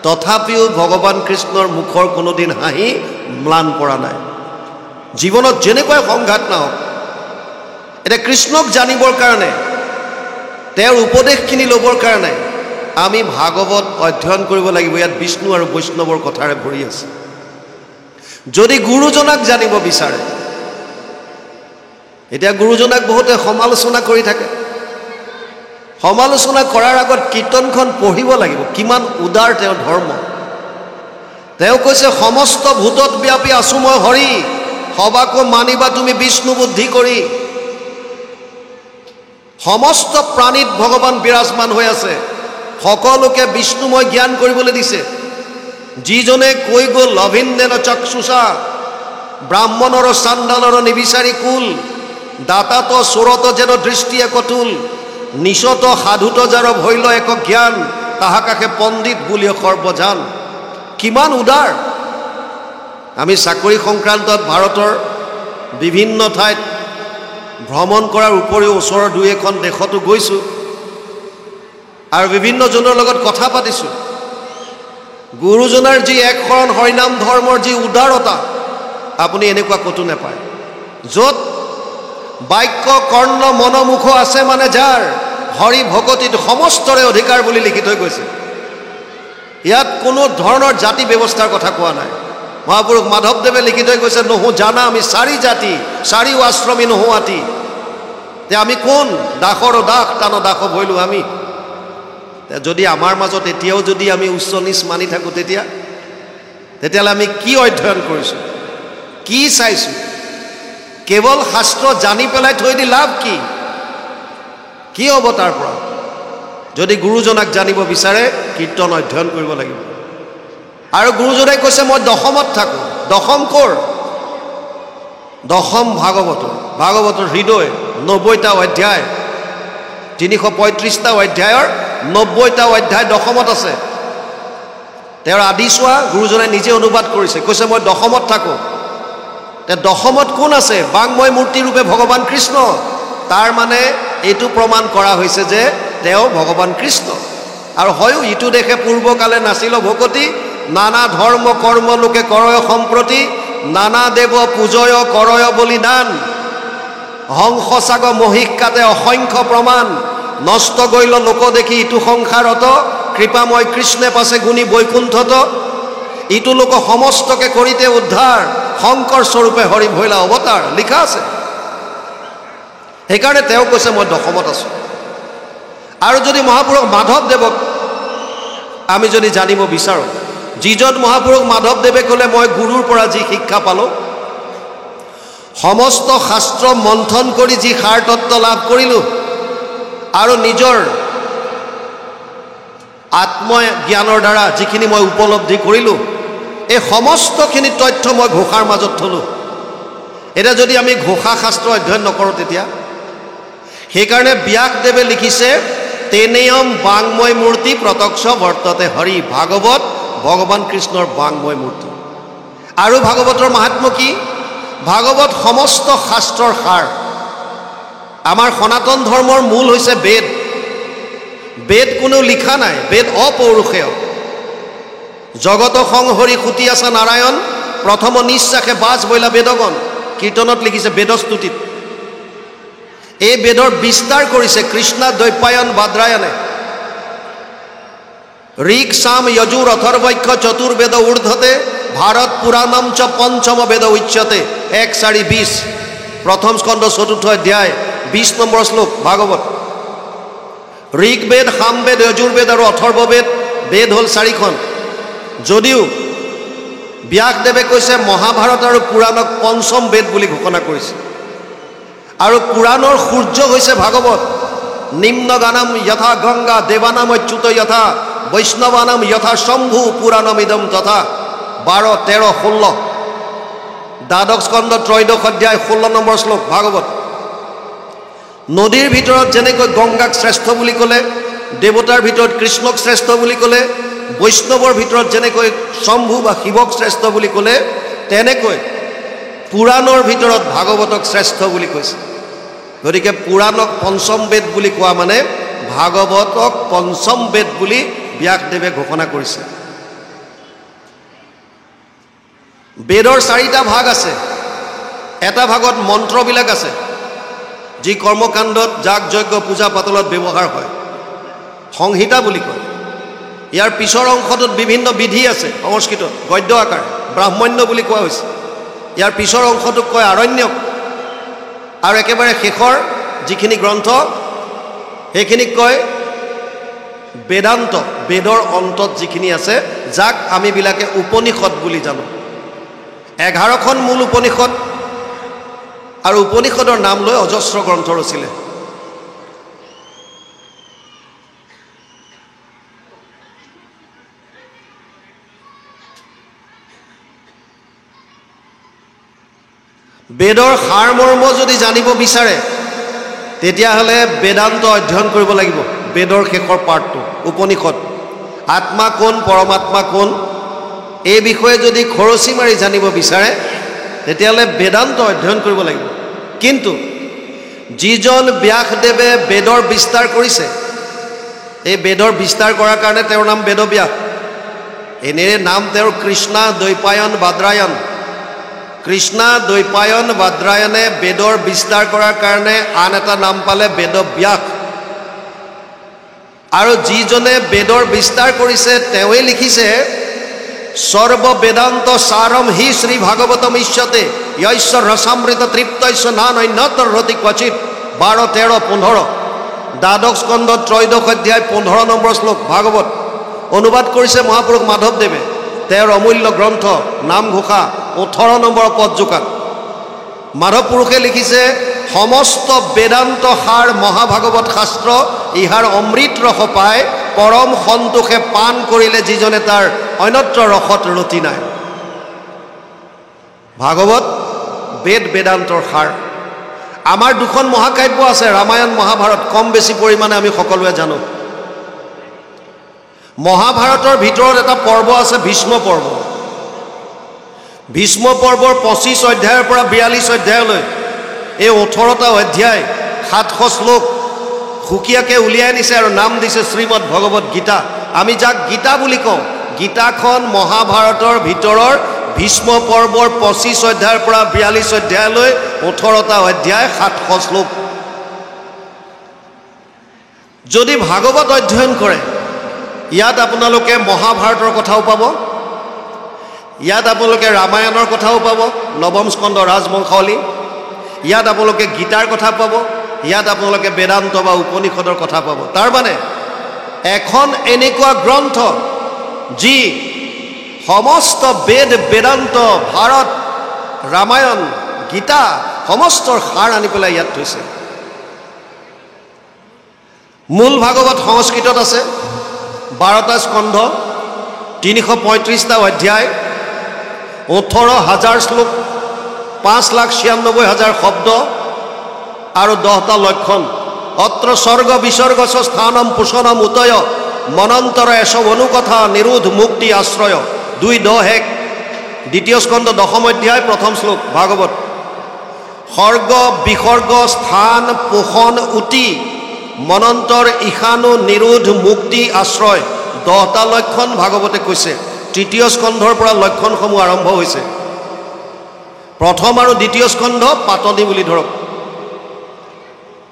তথাপিও ভগৱান কৃষ্ণৰ মুখৰ কোনোদিন হাঁহি ম্লান পৰা নাই। জীৱনত যেনেকুৱাই সংঘাত নহওক, এতিয়া কৃষ্ণক জানিবৰ কাৰণে, তেওঁৰ উপদেশখিনি ল'বৰ কাৰণে আমি ভাগৱত অধ্যয়ন কৰিব লাগিব। ইয়াত বিষ্ণু আৰু বৈষ্ণৱৰ কথাৰে ভৰি আছে। যদি গুৰুজনাক জানিব বিচাৰে, এতিয়া গুৰুজনাক বহুতে সমালোচনা কৰি থাকে। সমালোচনা কৰাৰ আগত কীৰ্তনখন পঢ়িব লাগিব, কিমান উদাৰ তেওঁৰ ধৰ্ম। তেওঁ কৈছে সমস্ত ভূতত ব্যাপী আছো মই হৰি, সবাকো মানিবা তুমি বিষ্ণু বুদ্ধি কৰি। সমস্ত প্ৰাণীত ভগৱান বিৰাজমান হৈ আছে, সকলোকে বিষ্ণুময় জ্ঞান কৰিবলৈ দিছে। যিজনে কৈ গ'ল অভিন্দেন চক্ষুষা, ব্ৰাহ্মণৰ চাণ্ডালৰ নিবিচাৰি কুল, দাতাত চোৰত যেন দৃষ্টি একতুল, নিশত সাধুত যাৰ ভৈল এক জ্ঞান, তাহা কাষে পণ্ডিত বুলি সৰ্বজান। কিমান উদাৰ। আমি চাকৰি সংক্ৰান্তত ভাৰতৰ বিভিন্ন ঠাইত ভ্ৰমণ কৰাৰ উপৰিও ওচৰৰ 2-1খন দেশতো গৈছোঁ আৰু বিভিন্নজনৰ লগত কথা পাতিছোঁ। গুৰুজনাৰ যি এক শৰণ হৰিনাম ধৰ্মৰ যি উদাৰতা, আপুনি এনেকুৱা ক'তো নাপায়। য'ত বাক্য কৰ্ণ মনমুখ আছে মানে যাৰ, হৰি ভকতিত সমস্তৰে অধিকাৰ বুলি লিখি থৈ গৈছে। ইয়াত কোনো ধৰণৰ জাতি ব্যৱস্থাৰ কথা কোৱা নাই। মহাপুৰুষ মাধৱদেৱে লিখি থৈ গৈছে, নহো জানা আমি চাৰি জাতি চাৰিও আশ্ৰমী নোহোৱাতি। তে আমি কোন? দাসৰ দাস টান দাস ভৈলো আমি। যদি আমাৰ মাজত এতিয়াও যদি আমি উচ্চ নিচ মানি থাকোঁ, তেতিয়াহ'লে আমি কি অধ্যয়ন কৰিছোঁ, কি চাইছোঁ? কেৱল শাস্ত্ৰ জানি পেলাই থৈ দি লাভ কি হ'ব তাৰ পৰা? যদি গুৰুজনাক জানিব বিচাৰে কীৰ্তন অধ্যয়ন কৰিব লাগিব। আৰু গুৰুজনাই কৈছে মই দশমত থাকোঁ। দশম ক'ৰ? দশম ভাগৱতৰ হৃদয় 90টা অধ্যায়, 335টা অধ্যায়ৰ 90টা অধ্যায় দশমত আছে। তেওঁৰ আদি চোৱা গুৰুজনাই নিজে অনুবাদ কৰিছে, কৈছে মই দশমত থাকোঁ। তে দশমত কোন আছে? বাংময় মূৰ্তি ৰূপে ভগৱান কৃষ্ণ। তাৰ মানে এইটো প্ৰমাণ কৰা হৈছে যে তেওঁ ভগৱান কৃষ্ণ। আৰু হয়ো ইটো দেশে পূৰ্বকালে নাছিল ভকতি, নানা ধৰ্ম কৰ্ম লোকে কৰয় সম্প্ৰতি, নানা দেৱ পূজয় কৰয় বলিদান, হংস চাগ মহিষ কাটে অসংখ্য প্ৰমাণ, নষ্ট গৈল লোক দেখি ইটো সংসাৰত, কৃপাময় কৃষ্ণে পাছে গুণী বৈকুণ্ঠত, ইটো লোক সমস্তকে কৰিতে উদ্ধাৰ, শংকৰ স্বৰূপে হৰি ভৈলা অৱতাৰ, লিখা আছে। সেইকাৰণে তেওঁ কৈছে মই দশমত আছোঁ। আৰু যদি মহাপুৰুষ মাধৱদেৱক আমি যদি জানিব বিচাৰোঁ, যিজন মহাপুৰুষ মাধৱদেৱে ক'লে মই গুৰুৰ পৰা যি শিক্ষা পালোঁ, সমস্ত শাস্ত্ৰ মন্থন কৰি যি সাৰ তত্ত্ব লাভ কৰিলোঁ, আৰু নিজৰ আত্মজ্ঞানৰ দ্বাৰা যিখিনি মই উপলব্ধি কৰিলোঁ, এই সমস্তখিনি তথ্য মই ঘোষাৰ মাজত থলোঁ। এতিয়া যদি আমি ঘোষা শাস্ত্ৰ অধ্যয়ন নকৰোঁ তেতিয়া? সেইকাৰণে ব্যাসদেৱে লিখিছে, তেনেয়ম বাংময় মূৰ্তি প্ৰত্যক্ষ বৰ্ততে হৰি। ভাগৱত ভগৱান কৃষ্ণৰ বাংময় মূৰ্তি। আৰু ভাগৱতৰ মাহাত্ম্য কি? ভাগৱত সমস্ত শাস্ত্ৰৰ সাৰ। আমাৰ সনাতন ধৰ্মৰ মূল হৈছে বেদ। বেদ কোনেও লিখা নাই, বেদ অপৌৰুষেয়। জগত সংহৰি সুতি আছা নাৰায়ণ, প্ৰথম নিশ্বাসে বাজ বইলা বেদগণ। কীৰ্তনত লিখিছে বেদস্তুতিত। এই বেদৰ বিস্তাৰ কৰিছে কৃষ্ণা দ্বৈপায়ন বাদ্ৰায়ণে। ঋক সাম যজুৰ অথৰ্বৈক্ষ চতুৰ্বেদ ঊৰ্ধ্বতে, ভাৰত পুৰাণম চ পঞ্চম বেদ উচ্যতে। 1:4-20 প্ৰথম স্কন্ধ 4ৰ্থ অধ্যায় 20 নম্বৰ শ্লোক ভাগৱত। ঋকবেদ, সামবেদ, যজুৰ্বেদ আৰু অথৰ্ববেদ, বেদ হ'ল 4খন। যদিও ব্যাসদেৱে কৈছে মহাভাৰত আৰু পুৰাণক পঞ্চম বেদ বুলি ঘোষণা কৰিছে। আৰু পুৰাণৰ সূৰ্য হৈছে ভাগৱত। নিম্ন গানাম যথা গংগা, দেৱানাম অচ্যুত যথা, বৈষ্ণৱানাম যথা শম্ভু, পুৰাণম ইদম তথা। 12, 13, 16 দ্বাদশ স্কন্ধ 3ত্ৰয়োদশ অধ্যায় 16 নম্বৰ শ্লোক ভাগৱত। নদীৰ ভিতৰত যেনেকৈ গংগাক শ্ৰেষ্ঠ বুলি ক'লে, দেৱতাৰ ভিতৰত কৃষ্ণক শ্ৰেষ্ঠ বুলি ক'লে, বৈষ্ণৱৰ ভিতৰত যেনেকৈ শম্ভু বা শিৱক শ্ৰেষ্ঠ বুলি ক'লে, তেনেকৈ পুৰাণৰ ভিতৰত ভাগৱতক শ্ৰেষ্ঠ বুলি কৈছে। গতিকে পুৰাণক পঞ্চম বেদ বুলি কোৱা মানে ভাগৱতক পঞ্চম বেদ বুলি ব্যাসদেৱে ঘোষণা কৰিছে। বেদৰ 4টা ভাগ আছে। এটা ভাগত মন্ত্ৰবিলাক আছে, যি কৰ্মকাণ্ডত যাগ যজ্ঞ পূজা পাতলত ব্যৱহাৰ হয়, সংহিতা বুলি কয়। ইয়াৰ পিছৰ অংশটোত বিভিন্ন বিধি আছে, সংস্কৃতত গদ্য আকাৰ, ব্ৰাহ্মণ্য বুলি কোৱা হৈছে। ইয়াৰ পিছৰ অংশটোক কয় আৰণ্যক। আৰু একেবাৰে শেষৰ যিখিনি গ্ৰন্থ সেইখিনিক কয় বেদান্ত। বেদৰ অন্তত যিখিনি আছে, যাক আমিবিলাকে উপনিষদ বুলি জানো। 11খন মূল উপনিষদ, আৰু উপনিষদৰ নাম লৈ অজস্ৰ গ্ৰন্থ ৰচিলে। বেদৰ সাৰমৰ্ম যদি জানিব বিচাৰে তেতিয়াহ'লে বেদান্ত অধ্যয়ন কৰিব লাগিব। বেদৰ শেষৰ পাৰ্টটো উপনিষদ, আত্মা কোন পৰমাত্মা কোন, এই বিষয়ে যদি খৰচি মাৰি জানিব বিচাৰে তেতিয়াহ'লে বেদান্ত অধ্যয়ন কৰিব লাগিব। কিন্তু যিজন ব্যাসদেৱে বেদৰ বিস্তাৰ কৰিছে, এই বেদৰ বিস্তাৰ কৰাৰ কাৰণে তেওঁৰ নাম বেদব্যাস। এনেৰে নাম তেওঁৰ কৃষ্ণা দ্বৈপায়ন বাদ্ৰায়ণ। কৃষ্ণা দ্বৈপায়ন বাদ্ৰায়ণে বেদৰ বিস্তাৰ কৰাৰ কাৰণে আন এটা নাম পালে বেদব্যাস। আৰু যিজনে বেদৰ বিস্তাৰ কৰিছে তেওঁৱে লিখিছে সর্ব বেদান্ত সারম হি শ্রী ভাগবতম ইষ্যতে ঐশ্বর রসামৃত তৃপ্তৈশ্য নান অন্যতর রতি ক্বচিত 12, 13, 15 দ্বাদশ স্কন্ধ ত্ৰয়োদশ অধ্যায় 15 নম্বৰ শ্লোক ভাগৱত অনুবাদ কৰিছে মহাপুৰুষ মাধৱদেৱে তেওঁৰ অমূল্য গ্ৰন্থ নামঘোষা 18 নম্বৰ পদজোকাত মাধৱ পুৰুষে লিখিছে সমস্ত বেদান্ত সাৰ মহাভাগৱত শাস্ত্ৰ ইহাৰ অমৃত ৰস পায় পৰম সন্তোষে পান কৰিলে যিজনে তাৰ অন্যত্ৰ ৰসত ৰতি নাই ভাগৱত বেদান্তৰ সাৰ আমাৰ দুখন মহাকাব্য আছে ৰামায়ণ মহাভাৰত কম বেছি পৰিমাণে আমি সকলোৱে জানো মহাভাৰতৰ ভিতৰত এটা পৰ্ব আছে ভীষ্ম পৰ্ব ভীষ্ম পৰ্বৰ 25 অধ্যায়ৰ পৰা 42 অধ্যায়লৈ এই 18টা অধ্যায় 700 শ্লোক সুকীয়াকৈ উলিয়াই নিছে আৰু নাম দিছে শ্ৰীমদ ভগৱত গীতা আমি যাক গীতা বুলি কওঁ গীতাখন মহাভাৰতৰ ভিতৰৰ ভীষ্ম পৰ্বৰ 25 অধ্যায়ৰ পৰা 42 অধ্যায়লৈ 18টা অধ্যায় 700 শ্লোক যদি ভাগৱত অধ্যয়ন কৰে ইয়াত আপোনালোকে মহাভাৰতৰ কথাও পাব ইয়াত আপোনালোকে ৰামায়ণৰ কথাও পাব নৱম স্কন্ধ ৰাজবংশাৱলী ইয়াত আপোনালোকে গীতাৰ কথা পাব ইয়াত আপোনালোকে বেদান্ত বা উপনিষদৰ কথা পাব তাৰ মানে এখন এনেকুৱা গ্ৰন্থ যি সমস্ত বেদান্ত ভাৰত ৰামায়ণ গীতা সমস্তৰ সাৰ আনি পেলাই ইয়াত থৈছে মূল ভাগৱত সংস্কৃতত আছে 12টা স্কন্ধ 335টা অধ্যায় 18,000 শ্লোক 5,96,000 শব্দ আৰু 10টা লক্ষণ অত্ৰ স্বৰ্গ বিসৰ্গ স্থানম পোষণম উতয় মনন্তৰ এসব অনুকথা নিৰোধ মুক্তি আশ্ৰয় 2:10 দ্বিতীয় স্কন্ধ 10ম অধ্যায় প্ৰথম শ্লোক ভাগৱত স্বৰ্গ বিসৰ্গ স্থান পোষণ উতি মনন্তৰ ঈশানু নিৰোধ মুক্তি আশ্ৰয় 10টা লক্ষণ ভাগৱতে কৈছে তৃতীয় স্কন্ধৰ পৰা লক্ষণসমূহ আৰম্ভ হৈছে প্ৰথম আৰু দ্বিতীয় স্কন্ধ পাতনি বুলি ধৰক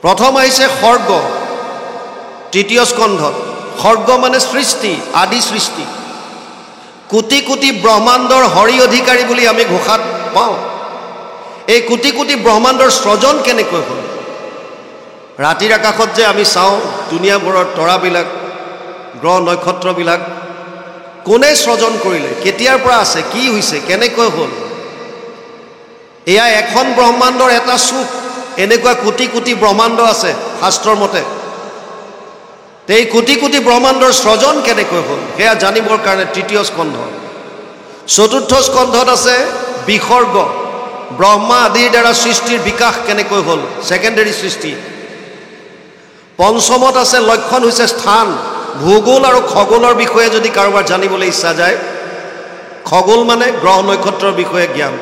প্ৰথম আহিছে স্বৰ্গ তৃতীয় স্কন্ধত স্বৰ্গ মানে সৃষ্টি আদি সৃষ্টি কোটি কোটি ব্ৰহ্মাণ্ডৰ হৰি অধিকাৰী বুলি আমি ঘোষাত পাওঁ এই কোটি কোটি ব্ৰহ্মাণ্ডৰ সৃজন কেনেকৈ হ'ল ৰাতিৰ আকাশত যে আমি চাওঁ দুনিয়াবোৰৰ তৰাবিলাক গ্ৰহ নক্ষত্ৰবিলাক কোনে সৃজন কৰিলে কেতিয়াৰ পৰা আছে কি হৈছে কেনেকৈ হ'ল এয়া এখন ব্ৰহ্মাণ্ডৰ এটা চুক এনেকুৱা কোটি কোটি ব্ৰহ্মাণ্ড আছে শাস্ত্ৰৰ মতে এই কোটি কোটি ব্ৰহ্মাণ্ডৰ সৃজন কেনেকৈ হ'ল সেয়া জানিবৰ কাৰণে তৃতীয় স্কন্ধ চতুৰ্থ স্কন্ধত আছে বিসৰ্গ ব্ৰহ্মা আদিৰ দ্বাৰা সৃষ্টিৰ বিকাশ কেনেকৈ হ'ল সেকেন্ডাৰী সৃষ্টি পঞ্চমত আছে লক্ষণ হৈছে স্থান ভূগোল আৰু খগোলৰ বিষয়ে যদি কাৰোবাৰ জানিবলৈ ইচ্ছা যায় খগোল মানে গ্ৰহ নক্ষত্ৰৰ বিষয়ে জ্ঞান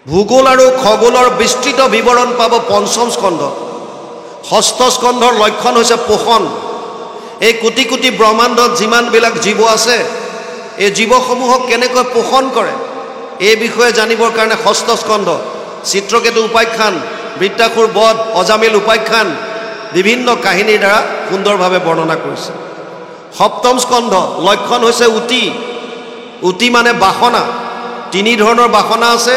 ভূগোল আৰু খগোলৰ বিস্তৃত বিৱৰণ পাব পঞ্চম স্কন্ধ ষষ্ঠ স্কন্ধৰ লক্ষণ হৈছে পোষণ এই কোটি কোটি ব্ৰহ্মাণ্ডত যিমানবিলাক জীৱ আছে এই জীৱসমূহক কেনেকৈ পোষণ কৰে এই বিষয়ে জানিবৰ কাৰণে ষষ্ঠ স্কন্ধ চিত্ৰকেতু উপাখ্যান বৃত্তাসুৰ বধ অজামিল উপাখ্যান বিভিন্ন কাহিনীৰ দ্বাৰা সুন্দৰভাৱে বৰ্ণনা কৰিছে সপ্তম স্কন্ধ লক্ষণ হৈছে উতি মানে বাসনা তিনি ধৰণৰ বাসনা আছে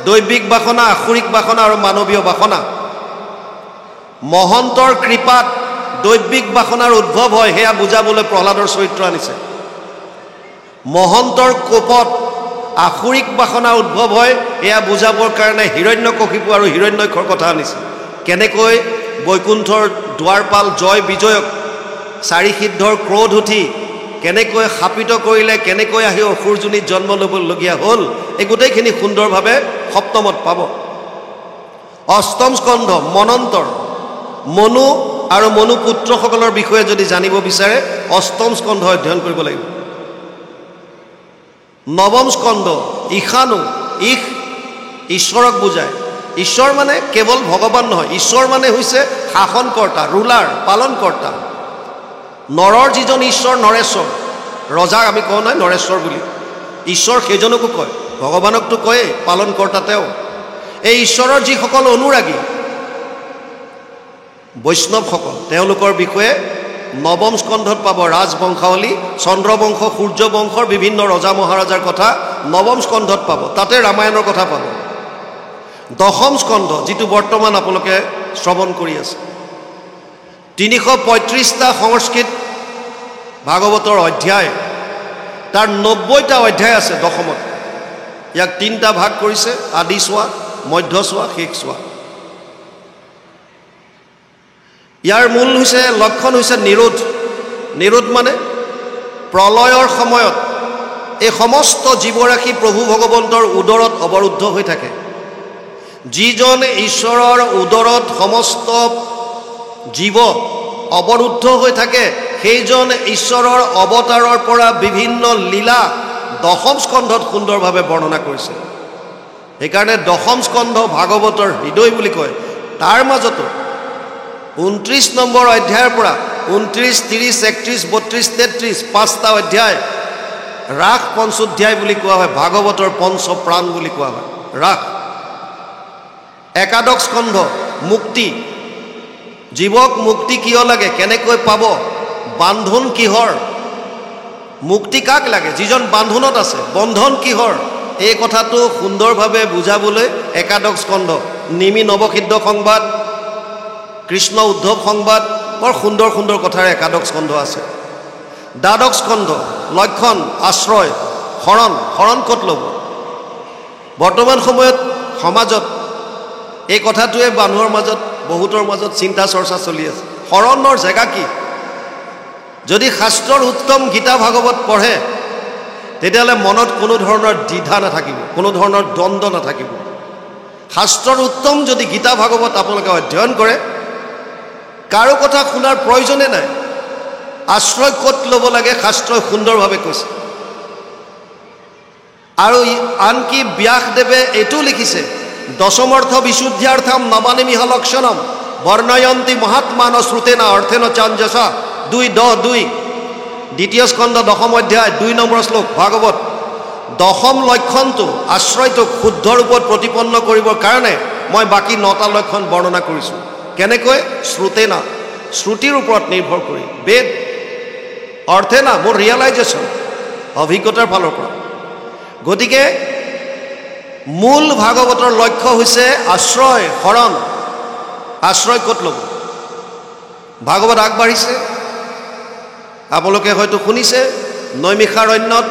দৈবিক বাসনা আসুৰিক বাসনা আৰু মানৱীয় বাসনা মহন্তৰ কৃপাত দৈবিক বাসনাৰ উদ্ভৱ হয় সেয়া বুজাবলৈ প্ৰহ্লাদৰ চৰিত্ৰ আনিছে মহন্তৰ কোপত আসুৰিক বাসনাৰ উদ্ভৱ হয় এয়া বুজাবৰ কাৰণে হিৰণ্যকশিপু আৰু হিৰণ্যক্ষৰ কথা আনিছে কেনেকৈ বৈকুণ্ঠৰ দুৱাৰপাল জয় বিজয়ক চাৰি সিদ্ধৰ ক্ৰোধ উঠি কেনেকৈ শাপিত কৰিলে কেনেকৈ আহি অসুৰজনীত জন্ম ল'বলগীয়া হ'ল এই গোটেইখিনি সুন্দৰভাৱে সপ্তমত পাব অষ্টম স্কন্ধ মনন্তৰ মনু আৰু মনু পুত্ৰসকলৰ বিষয়ে যদি জানিব বিচাৰে অষ্টম স্কন্ধ অধ্যয়ন কৰিব লাগিব নৱম স্কন্ধ ঈশানু ঈশ্বৰক বুজায় ঈশ্বৰ মানে কেৱল ভগৱান নহয় ঈশ্বৰ মানে হৈছে শাসনকৰ্তা ৰুলাৰ পালনকৰ্তা নৰৰ যিজন ঈশ্বৰ নৰেশ্বৰ ৰজাক আমি কওঁ নহয় নৰেশ্বৰ বুলি ঈশ্বৰ সেইজনকো কয় ভগৱানকতো কয়ে পালনকৰ্তা তেওঁ এই ঈশ্বৰৰ যিসকল অনুৰাগী বৈষ্ণৱসকল তেওঁলোকৰ বিষয়ে নৱম স্কন্ধত পাব ৰাজবংশাৱলী, চন্দ্ৰবংশ, সূৰ্যবংশৰ বিভিন্ন ৰজা মহাৰাজাৰ কথা নৱম স্কন্ধত পাব। তাতে ৰামায়ণৰ কথা পাব। দশম স্কন্ধ, যিটো বৰ্তমান আপোনালোকে শ্ৰৱণ কৰি আছে, 335টা সংস্কৃত ভাগৱতৰ অধ্যায়, তাৰ 90টা অধ্যায় আছে দশমত। ইয়াক 3টা ভাগ কৰিছে, আদি চোৱা, মধ্য চোৱা, শেষ চোৱা। ইয়াৰ মূল হৈছে লক্ষণ হৈছে নিৰোধ। নিৰোধ মানে প্ৰলয়ৰ সময়ত এই সমস্ত জীৱৰাশি প্ৰভু ভগৱন্তৰ উদৰত অৱৰুদ্ধ হৈ থাকে। যিজন ঈশ্বৰৰ উদৰত সমস্ত জীৱ অৱৰুদ্ধ হৈ থাকে, সেইজন ঈশ্বৰৰ অৱতাৰৰ পৰা বিভিন্ন লীলা দশম স্কন্ধত সুন্দৰভাৱে বৰ্ণনা কৰিছে। সেইকাৰণে দশম স্কন্ধ ভাগৱতৰ হৃদয় বুলি কয়। তাৰ মাজতো 29 নম্বৰ অধ্যায়ৰ পৰা 29, 30, 31, 32, 33 5টা অধ্যায় ৰাস পঞ্চোধ্যায় বুলি কোৱা হয়। ভাগৱতৰ পঞ্চ প্ৰাণ বুলি কোৱা হয় ৰাস। একাদশ স্কন্ধ মুক্তি। জীৱক মুক্তি কিয় লাগে, কেনেকৈ পাব, বান্ধন কিহৰ, মুক্তি কাক লাগে, যিজন বান্ধনত আছে, বন্ধন কিহৰ, এই কথাটো সুন্দৰভাৱে বুজাবলৈ একাদশ স্কন্ধ। নিমি নৱসিদ্ধ সংবাদ, কৃষ্ণ উদ্ধৱ সংবাদ, বৰ সুন্দৰ সুন্দৰ কথাৰে একাদশ স্কন্ধ আছে। দ্বাদশ স্কন্ধ লক্ষণ, আশ্ৰয়, শৰণ। শৰণ ক'ত ল'ব? বৰ্তমান সময়ত সমাজত এই কথাটোৱে মানুহৰ মাজত, বহুতৰ মাজত চিন্তা চৰ্চা চলি আছে। শৰণৰ জেগা কি? যদি শাস্ত্ৰৰ উত্তম গীতা ভাগৱত পঢ়ে, তেতিয়াহ'লে মনত কোনো ধৰণৰ দ্বিধা নাথাকিব, কোনো ধৰণৰ দ্বন্দ্ব নাথাকিব। শাস্ত্ৰৰ উত্তম যদি গীতা ভাগৱত আপোনালোকে অধ্যয়ন কৰে, কাৰো কথা শুনাৰ প্ৰয়োজনে নাই। আশ্ৰয় ক'ত ল'ব লাগে শাস্ত্ৰই সুন্দৰভাৱে কৈছে। আৰু আনকি ব্যাসদেৱে এইটো লিখিছে, দশমৰ্থ বিশুদ্ধ্যাৰ্থম নমানিমিহ লক্ষণম বৰ্ণয়ন্তি মহাত্মান শ্ৰুতেনা অৰ্থেন চাঞ্জসা 2:10-2 দ্বিতীয় স্কন্ধ দশম অধ্যায় 2 নম্বৰ শ্লোক ভাগৱত। দশম লক্ষণটো আশ্ৰয়টোক শুদ্ধ ৰূপত প্ৰতিপন্ন কৰিবৰ কাৰণে মই বাকী 9টা লক্ষণ বৰ্ণনা কৰিছোঁ। কেনেকৈ? শ্ৰুতেনা, শ্ৰুতিৰ ওপৰত নিৰ্ভৰ কৰি। বেদ, অৰ্থেনা মোৰ ৰিয়েলাইজেশ্যন, অভিজ্ঞতাৰ ফালৰ পৰা। গতিকে মূল ভাগৱতৰ লক্ষ্য হৈছে আশ্ৰয়, শৰণ। আশ্ৰয় ক'ত ল'ব? ভাগৱত আগবাঢ়িছে, আপোনালোকে হয়তো শুনিছে, নৈমিষাৰণ্যত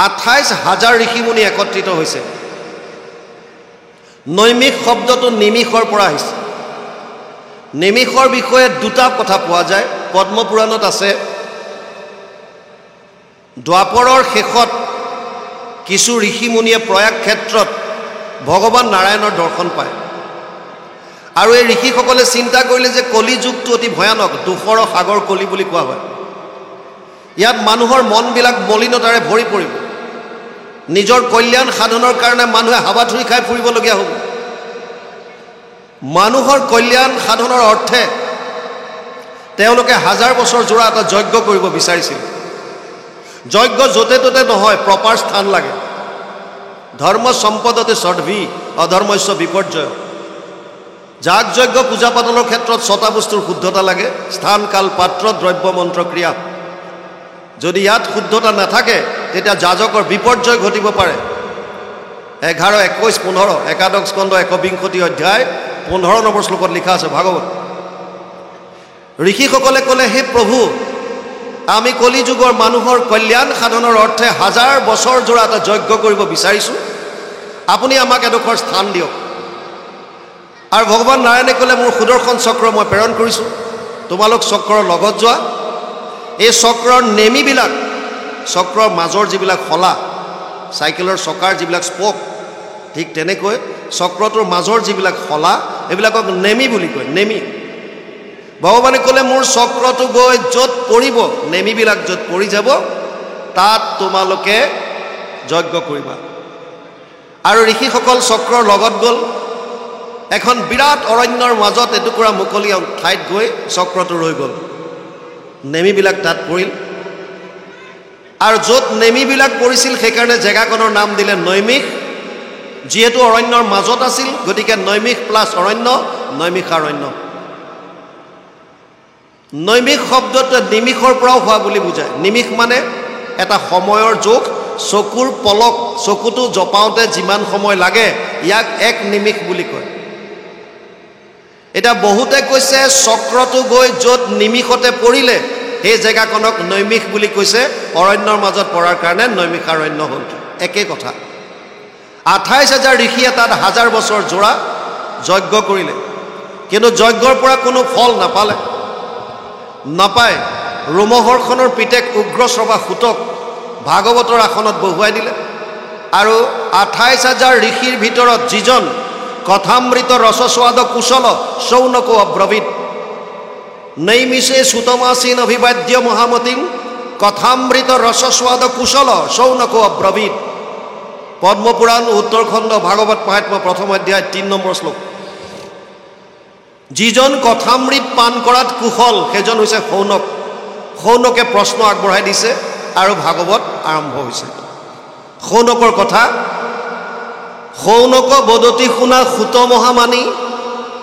28,000 ঋষিমুনি একত্ৰিত হৈছে। নৈমিষ শব্দটো নিমিষৰ পৰা আহিছে। নিমিষৰ বিষয়ে 2টা কথা পোৱা যায়। পদ্মপুৰাণত আছে, দ্বাপৰৰ শেষত কিছু ঋষিমুনিয়ে প্ৰয়াগ ক্ষেত্ৰত ভগৱান নাৰায়ণৰ দৰ্শন পায়। আৰু এই ঋষিসকলে চিন্তা কৰিলে যে কলি যুগটো অতি ভয়ানক, দুখৰ সাগৰ কলি বুলি কোৱা হয়। ইয়াত মানুহৰ মনবিলাক মলিনতাৰে ভৰি পৰিব। নিজৰ কল্যাণ সাধনৰ কাৰণে মানুহে হাবাথুৰি খাই ফুৰিবলগীয়া হ'ব। মানুহৰ কল্যাণ সাধনৰ অৰ্থে তেওঁলোকে 1000 বছৰ জোৰা এটা যজ্ঞ কৰিব বিচাৰিছিল। যজ্ঞ য'তে ত'তে নহয়, প্ৰপাৰ স্থান লাগে। ধৰ্ম সম্পদতে ষড্ভি অধৰ্মস্য বিপৰ্যয়। যাগ যজ্ঞ পূজা পাতলৰ ক্ষেত্ৰত 6টা বস্তুৰ শুদ্ধতা লাগে, স্থান, কাল, পাত্ৰ, দ্ৰব্য, মন্ত্ৰ, ক্ৰিয়া। যদি ইয়াত শুদ্ধতা নাথাকে, তেতিয়া যাজকৰ বিপৰ্যয় ঘটিব পাৰে। 11, 21, 15 একাদশ স্কন্ধ 120 অধ্যায় 15 নম্বৰ শ্লোকত লিখা আছে ভাগৱত। ঋষিসকলে ক'লে, হে প্ৰভু, আমি কলি যুগৰ মানুহৰ কল্যাণ সাধনৰ অৰ্থে 1000 বছৰ জোৰা এটা যজ্ঞ কৰিব বিচাৰিছোঁ, আপুনি আমাক এডোখৰ স্থান দিয়ক। আৰু ভগৱান নাৰায়ণে ক'লে, মোৰ সুদৰ্শন চক্ৰ মই প্ৰেৰণ কৰিছোঁ, তোমালোক চক্ৰৰ লগত যোৱা। এই চক্ৰৰ নেমিবিলাক, চক্ৰৰ মাজৰ যিবিলাক শলা, চাইকেলৰ চকাৰ যিবিলাক স্পক, ঠিক তেনেকৈ চক্ৰটোৰ মাজৰ যিবিলাক শলা, এইবিলাকক নেমি বুলি কয়, নেমি। ভগৱানে ক'লে, মোৰ চক্ৰটো গৈ য'ত পৰিব, নেমিবিলাক য'ত পৰি যাব, তাত তোমালোকে যজ্ঞ কৰিবা। আৰু ঋষিসকল চক্ৰৰ লগত গ'ল। এখন বিৰাট অৰণ্যৰ মাজত এটুকুৰা মুকলি ঠাইত গৈ চক্ৰটো ৰৈ গ'ল। নেমিবিলাক তাত পৰিল। আৰু য'ত নেমিবিলাক পৰিছিল, সেইকাৰণে জেগাখনৰ নাম দিলে নৈমিষ। যিহেতু অৰণ্যৰ মাজত আছিল, গতিকে নৈমিষ প্লাছ অৰণ্য, নৈমিষাৰণ্য। নৈমিষ শব্দটো নিমিষৰ পৰাও হোৱা বুলি বুজায়। নিমিষ মানে এটা সময়ৰ যোগ, চকুৰ পলক, চকুটো জপাওঁতে যিমান সময় লাগে ইয়াক এক নিমিষ বুলি কয়। এতিয়া বহুতে কৈছে চক্ৰটো গৈ য'ত নিমিষতে পৰিলে সেই জেগাখনক নৈমিষ বুলি কৈছে, অৰণ্যৰ মাজত পৰাৰ কাৰণে নৈমিষাৰণ্য হ'ল। একেই কথা। 28,000 ঋষিয়ে তাত 1000 বছৰ জোৰা যজ্ঞ কৰিলে, কিন্তু যজ্ঞৰ পৰা কোনো ফল নাপায়। ৰোমহৰ্ষণৰ পিতেক উগ্ৰশ্ৰৱা সূতক ভাগৱতৰ আসনত বহুৱাই দিলে, আৰু 28,000 ঋষিৰ ভিতৰত যিজন কথামৃত ৰসস্বাদ কুশল শৌনকো অব্ৰবীত নৈমিষে সুতমাসীন অভিবাদ্য মহামতিম কথামৃত ৰসস্বাদ কুশল শৌনকো অব্ৰবীত। পদ্মপুৰাণ উত্তৰখণ্ড ভাগৱত মহাত্ম্য 1ম অধ্যায় 3 নম্বৰ শ্লোক। যিজন কথামৃত পান কৰাত কুশল সেইজন হৈছে শৌনক। শৌনকে প্ৰশ্ন আগবঢ়াই দিছে আৰু ভাগৱত আৰম্ভ হৈছে। শৌনকৰ কথা, শৌনক বদতি শুনা সুত মহামানী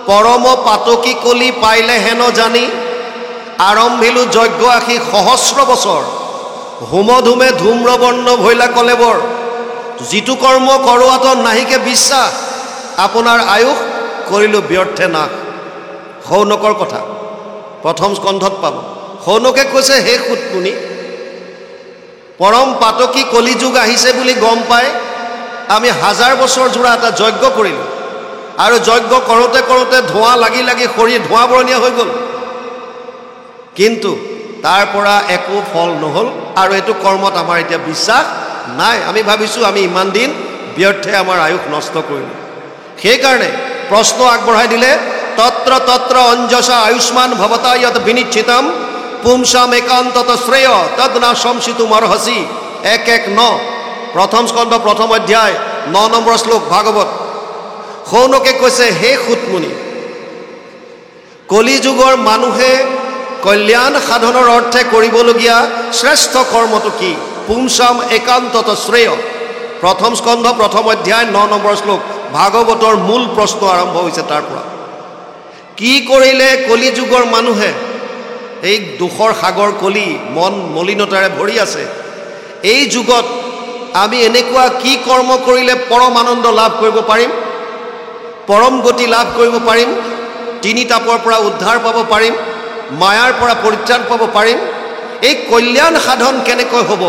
পৰম পাতকী কলি পাইলে হেন জানি আৰম্ভিলো যজ্ঞ আশী সহস্ৰ বছৰ হোমধূমে ধূম্ৰবৰ্ণ ভৈলা কলেবৰ যিটো কৰ্ম কৰোৱাত নাহিকে বিশ্বাস আপোনাৰ আয়ুস কৰিলো ব্যৰ্থে নাশ। শৌনকৰ কথা 1ম স্কন্ধত পাব। শৌনকে কৈছে, হে সুতমুনি, পৰম পাতকী কলিযুগ আহিছে বুলি গম পাই আমি 1000 বছৰ জোৰা এটা যজ্ঞ কৰিলোঁ, আৰু যজ্ঞ কৰোঁতে কৰোঁতে ধোঁৱা লাগি লাগি শৰীৰ ধোঁৱা বৰণীয়া হৈ গ'ল, কিন্তু তাৰ পৰা একো ফল নহ'ল, আৰু এইটো কৰ্মত আমাৰ এতিয়া বিশ্বাস নাই। আমি ভাবিছোঁ আমি ইমান দিন ব্যৰ্থে আমাৰ আয়ুস নষ্ট কৰিলোঁ। সেইকাৰণে প্ৰশ্ন আগবঢ়াই দিলে, তত্ৰ তত্ৰ অঞ্জসা আয়ুষ্মান ভৱতা য়ত বিনিশ্চিতম পুংসাম একান্তত শ্ৰেয় তদ না শংসিতুম অৰ্হসি 1:1-9 1ম স্কন্ধ 1ম অধ্যায় 9 নম্বৰ শ্লোক ভাগৱত। শৌনকে কৈছে, হে সুতমুনি, কলিযুগৰ মানুহে কল্যাণ সাধনৰ অৰ্থে কৰিবলগীয়া শ্ৰেষ্ঠ কৰ্মটো কি? পুংসাম একান্তত শ্ৰেয়। 1ম স্কন্ধ 1ম অধ্যায় 9 নম্বৰ শ্লোক। ভাগৱতৰ মূল প্ৰশ্ন আৰম্ভ হৈছে তাৰ পৰা। কি কৰিলে কলিযুগৰ মানুহে, এই দুখৰ সাগৰ কলি মন মলিনতাৰে ভৰি আছে, এই যুগত আমি এনেকুৱা কি কৰ্ম কৰিলে পৰম আনন্দ লাভ কৰিব পাৰিম, পৰম গতি লাভ কৰিব পাৰিম, 3 তাপৰ পৰা উদ্ধাৰ পাব পাৰিম, মায়াৰ পৰা পৰিত্ৰাণ পাব পাৰিম? এই কল্যাণ সাধন কেনেকৈ হ'ব,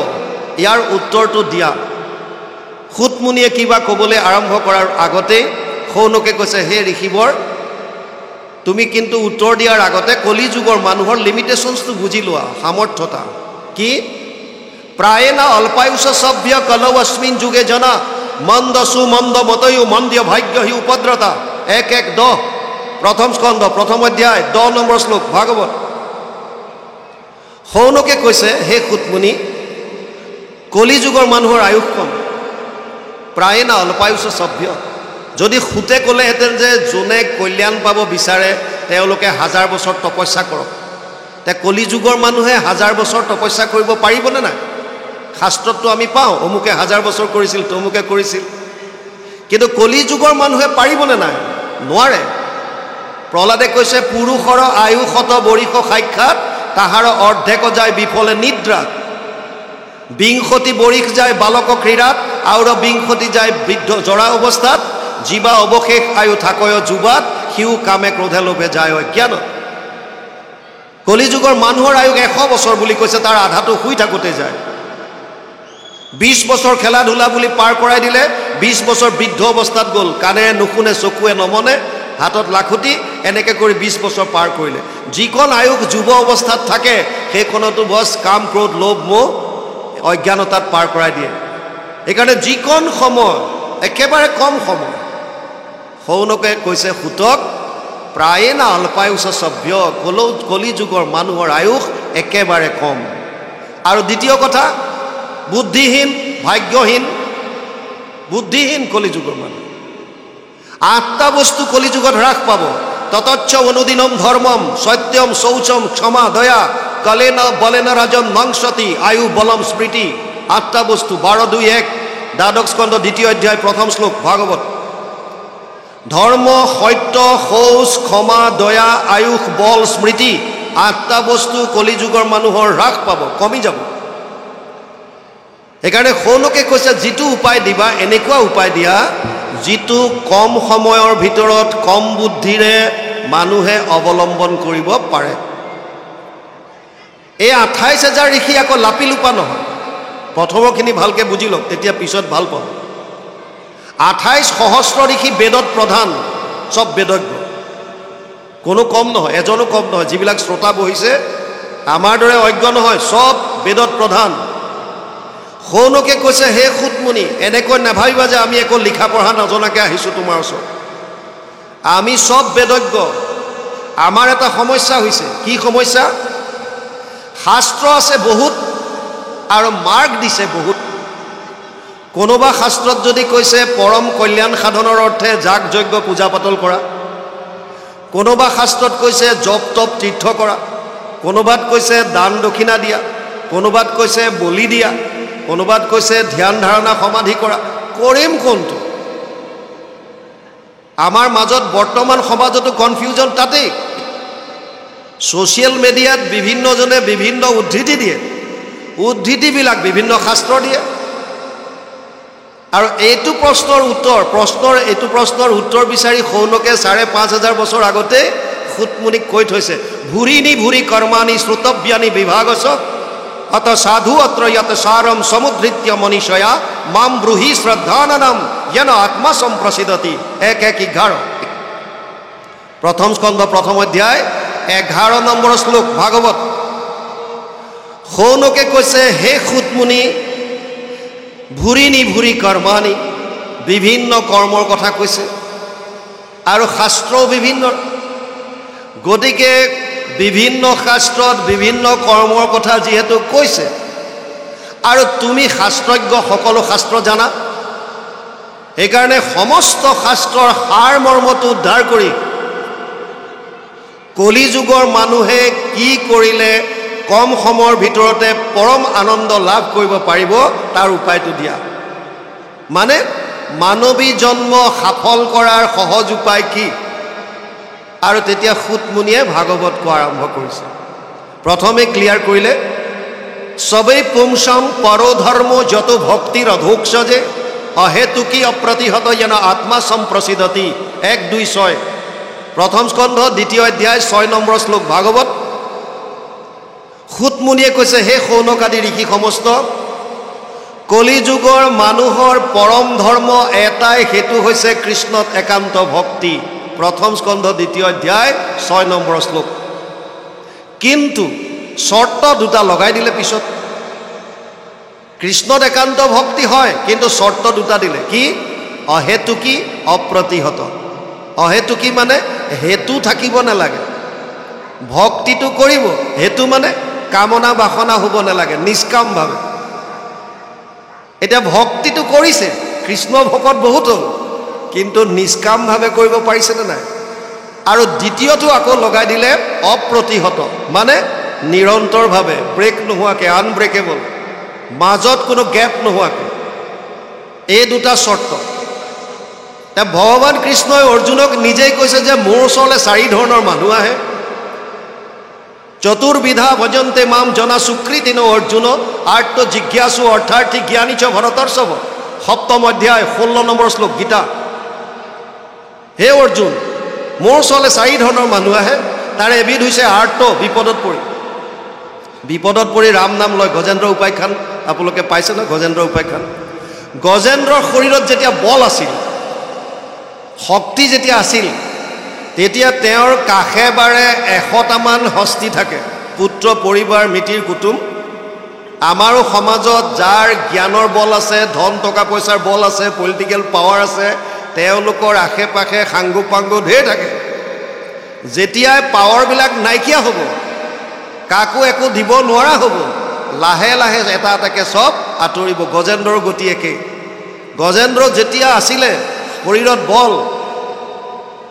ইয়াৰ উত্তৰটো দিয়া। সুতমুনিয়ে কিবা ক'বলৈ আৰম্ভ কৰাৰ আগতেই শৌনকে কৈছে, হে ঋষিবৰ, তুমি কিন্তু উত্তৰ দিয়াৰ আগতে কলিযুগৰ মানুহৰ লিমিটেশ্যনছটো বুজি লোৱা, সামৰ্থ্যতা কি? প্ৰায়ে না অল্পায়ুষ সভ্য কলৌ অস্মিন যুগে জনা মন্দ সুমন্দ মতয়ু মন্দ্য ভাগ্য হি উপদ্ৰতা 1:1-10 1ম স্কন্ধ 1ম অধ্যায় 10 নম্বৰ শ্লোক ভাগৱত। শৌনকে কৈছে, হে সুতমুনি, কলিযুগৰ মানুহৰ আয়ুস কম, প্ৰায়ে না অল্পায়ুষ সভ্য। যদি সুতে ক'লেহেঁতেন যে যোনে কল্যাণ পাব বিচাৰে তেওঁলোকে 1000 বছৰ তপস্যা কৰক, তে কলিযুগৰ মানুহে 1000 বছৰ তপস্যা কৰিব পাৰিবনে নাই? শাস্ত্ৰতটো আমি পাওঁ অমুকে 1000 বছৰ কৰিছিল, তমুকে কৰিছিল, কিন্তু কলিযুগৰ মানুহে পাৰিবনে নাই? নোৱাৰে। প্ৰহ্লাদে কৈছে, পুৰুষৰ আয়ু শত বৰিষ সাক্ষাৎ তাহাৰ অৰ্ধেক যায় বিফলে নিদ্ৰাত 20 বৰিষ যায় বালক ক্ৰীড়াত আৰু 20 যায় বৃদ্ধ জৰা অৱস্থাত জীৱা অৱশেষ আয়ু থাকয় যুৱাত সিও কামে ক্ৰোধে লোভে যায় অজ্ঞানত। কলিযুগৰ মানুহৰ আয়ুস 100 বছৰ বুলি কৈছে, তাৰ আধাটো শুই থাকোঁতে যায়। 20 বছৰ খেলা ধূলা বুলি পাৰ কৰাই দিলে, 20 বছৰ বৃদ্ধ অৱস্থাত গ'ল, কাণেৰে নুশুনে, চকুৱে নমনে, হাতত লাখুটি, এনেকৈ কৰি 20 বছৰ পাৰ কৰিলে। যিকণ আয়ুস যুৱ অৱস্থাত থাকে সেইখনতো বছ কাম ক্ৰোধ লোভ মোহ অজ্ঞানতাত পাৰ কৰাই দিয়ে। সেইকাৰণে যিকণ সময়, একেবাৰে কম সময়। শৌনকে কৈছে, সুতক, প্ৰায়ে না অল্পায়ুষ সভ্য, কলিযুগৰ মানুহৰ আয়ুস একেবাৰে কম। আৰু দ্বিতীয় কথা, বুদ্ধিহীন, ভাগ্যহীন, বুদ্ধিহীন কলিযুগৰ মানুহ। 8টা বস্তু কলিযুগত হ্ৰাস পাব। ততচ্চ অনুদিনম ধৰ্মম সত্যম শৌচম ক্ষমা দয়া কলেন বলেন ৰাজন নংসতি আয়ু বলম স্মৃতি। 8টা বস্তু 12:2-1 দ্বাদশ স্কন্ধ 2য় অধ্যায় 1ম শ্লোক ভাগৱত। ধৰ্ম, সত্য, শৌচ, ক্ষমা, দয়া, আয়ুষ, বল, স্মৃতি 8টা বস্তু কলিযুগৰ মানুহৰ হ্ৰাস পাব, কমি যাব। সেইকাৰণে সৌলোকে কৈছে যিটো উপায় দিবা এনেকুৱা উপায় দিয়া যিটো কম সময়ৰ ভিতৰত কম বুদ্ধিৰে মানুহে অৱলম্বন কৰিব পাৰে। এই 28,000 ঋষি আকৌ লাপিলোপা নহয়, প্ৰথমৰখিনি ভালকৈ বুজি লওক, তেতিয়া পিছত ভাল পাব। 28 সহস্ৰ ঋষি বেদত প্ৰধান, চব বেদজ্ঞ, কোনো কম নহয়, এজনো কম নহয়। যিবিলাক শ্ৰোতা বহিছে আমাৰ দৰে অজ্ঞ নহয়, চব বেদত প্ৰধান। সৌনকে কৈছে হে সুতমুনি, এনেকৈ নাভাবিবা যে আমি একো লিখা পঢ়া নজনাকৈ আহিছোঁ তোমাৰ ওচৰত। আমি চব বেদজ্ঞ। আমাৰ এটা সমস্যা হৈছে, কি সমস্যা? শাস্ত্ৰ আছে বহুত আৰু মাৰ্গ দিছে বহুত। কোনোবা শাস্ত্ৰত যদি কৈছে পৰম কল্যাণ সাধনৰ অৰ্থে যাগ যজ্ঞ পূজা পাতল কৰা, কোনোবা শাস্ত্ৰত কৈছে জপ তপ তীৰ্থ কৰা, কোনোবাত কৈছে দান দক্ষিণা দিয়া, কোনোবাত কৈছে বলি দিয়া, কোনোবাত কৈছে ধ্যান ধাৰণা সমাধি কৰা। কৰিম কোনটো? আমাৰ মাজত বৰ্তমান সমাজতো কনফিউজন তাতেই। ছ'চিয়েল মিডিয়াত বিভিন্নজনে বিভিন্ন উদ্ধৃতি দিয়ে, উদ্ধৃতিবিলাক বিভিন্ন শাস্ত্ৰ দিয়ে। আৰু এইটো প্ৰশ্নৰ উত্তৰ বিচাৰি সৌনকে 5,500 বছৰ আগতে সুতমুনিক কৈ থৈছে, ভুৰিনি ভুৰি কৰ্মাণি শ্ৰুতব্যানি বিভাগছ অত সাধু অত্ৰ ইয়াত সাৰম সমুদ্ধৃত্য মনীষয়া মাম ব্ৰুহি শ্ৰদ্ধাননম য়েন আত্মা সম্প্ৰসিদতি। 1:11 প্ৰথম স্কন্ধ প্ৰথম অধ্যায় 11 নম্বৰ শ্লোক ভাগৱত। সৌনকে কৈছে হে সুতমুনি, ভুৰিনি ভুৰি কৰ্মাণি, বিভিন্ন কৰ্মৰ কথা কৈছে আৰু শাস্ত্ৰও বিভিন্ন। গতিকে বিভিন্ন শাস্ত্ৰত বিভিন্ন কৰ্মৰ কথা যিহেতু কৈছে আৰু তুমি শাস্ত্ৰজ্ঞ, সকলো শাস্ত্ৰ জানা, সেইকাৰণে সমস্ত শাস্ত্ৰৰ সাৰ মৰ্মটো উদ্ধাৰ কৰি কলিযুগৰ মানুহে কি কৰিলে কম সময়ৰ ভিতৰতে পৰম আনন্দ লাভ কৰিব পাৰিব তাৰ উপায়টো দিয়া। মানে মানৱী জন্ম সফল কৰাৰ সহজ উপায় কি? আৰু তেতিয়া সুতমুনিয়ে ভাগৱত কোৱা আৰম্ভ কৰিছে। প্ৰথমে ক্লিয়াৰ কৰিলে, সবেই পুংসাম পৰধৰ্ম যত ভক্তিৰ অধোক্ষজে অহেতুকি অপ্ৰতিহত যেন আত্মা সম্প্ৰসিদতি। 1:2-6 প্ৰথম স্কন্ধ 2য় অধ্যায় 6 নম্বৰ শ্লোক ভাগৱত। সুতমুনিয়ে কৈছে হে সৌনক আদি ঋষি সমস্ত, কলিযুগৰ মানুহৰ পৰম ধৰ্ম এটাই, সেইটো হৈছে কৃষ্ণত একান্ত ভক্তি। প্ৰথম স্কন্ধ 2য় অধ্যায় 6 নম্বৰ শ্লোক। কিন্তু চৰ্ত দুটা লগাই দিলে পিছত। কৃষ্ণত একান্ত ভক্তি হয়, কিন্তু চৰ্ত দুটা দিলে। কি? অহেতুকি অপ্ৰতিহত। অহেতুকি মানে হেতু থাকিব নালাগে, ভক্তিটো কৰিব। হেতু মানে কামনা বাসনা হ'ব নালাগে, নিষ্কামভাৱে। এতিয়া ভক্তিটো কৰিছে, কৃষ্ণ ভকত বহুত হ'ল, কিন্তু নিষ্কামভাৱে কৰিব পাৰিছেনে নাই? আৰু দ্বিতীয়টো আকৌ লগাই দিলে অপ্ৰতিহত, মানে নিৰন্তৰভাৱে, ব্ৰেক নোহোৱাকৈ, আনব্ৰেকেবল, মাজত কোনো গেপ নোহোৱাকৈ। এই দুটা চৰ্ত। ভগৱান কৃষ্ণই অৰ্জুনক নিজেই কৈছে যে মোৰ ওচৰলৈ 4 ধৰণৰ মানুহ আহে। চতুৰ্বিধা ভজন্তে মাম জনা সুকৃতিন অৰ্জুন আৰ্ত জিজ্ঞাসু অৰ্থাৰ্থী জ্ঞানী চ ভৰতৰ্ষভ। 7ম অধ্যায় 16 নম্বৰ শ্লোক গীতা। হে অৰ্জুন, মোৰ ওচৰলৈ 4 ধৰণৰ মানুহ আহে। তাৰে এবিধ হৈছে আৰ্ত, বিপদত পৰি ৰাম নাম লয়। গজেন্দ্ৰ উপাখ্যান আপোনালোকে পাইছে ন? গজেন্দ্ৰ উপাখ্যান। গজেন্দ্ৰৰ শৰীৰত যেতিয়া বল আছিল, শক্তি যেতিয়া আছিল, তেতিয়া তেওঁৰ কাষে বাৰে 100টামান হস্তি থাকে, পুত্ৰ পৰিবাৰ মিতিৰ কুটুম। আমাৰো সমাজত যাৰ জ্ঞানৰ বল আছে, ধন টকা পইচাৰ বল আছে, পলিটিকেল পাৱাৰ আছে, তেওঁলোকৰ আশে পাশে সাংগু পাংগু ঢেৰ থাকে। যেতিয়াই পাৱাৰবিলাক নাইকিয়া হ'ব, কাকো একো দিব নোৱাৰা হ'ব, লাহে লাহে এটা এটাকৈ চব আঁতৰিব। গজেন্দ্ৰৰ গতি একেই। গজেন্দ্ৰ যেতিয়া আছিলে, শৰীৰত বল,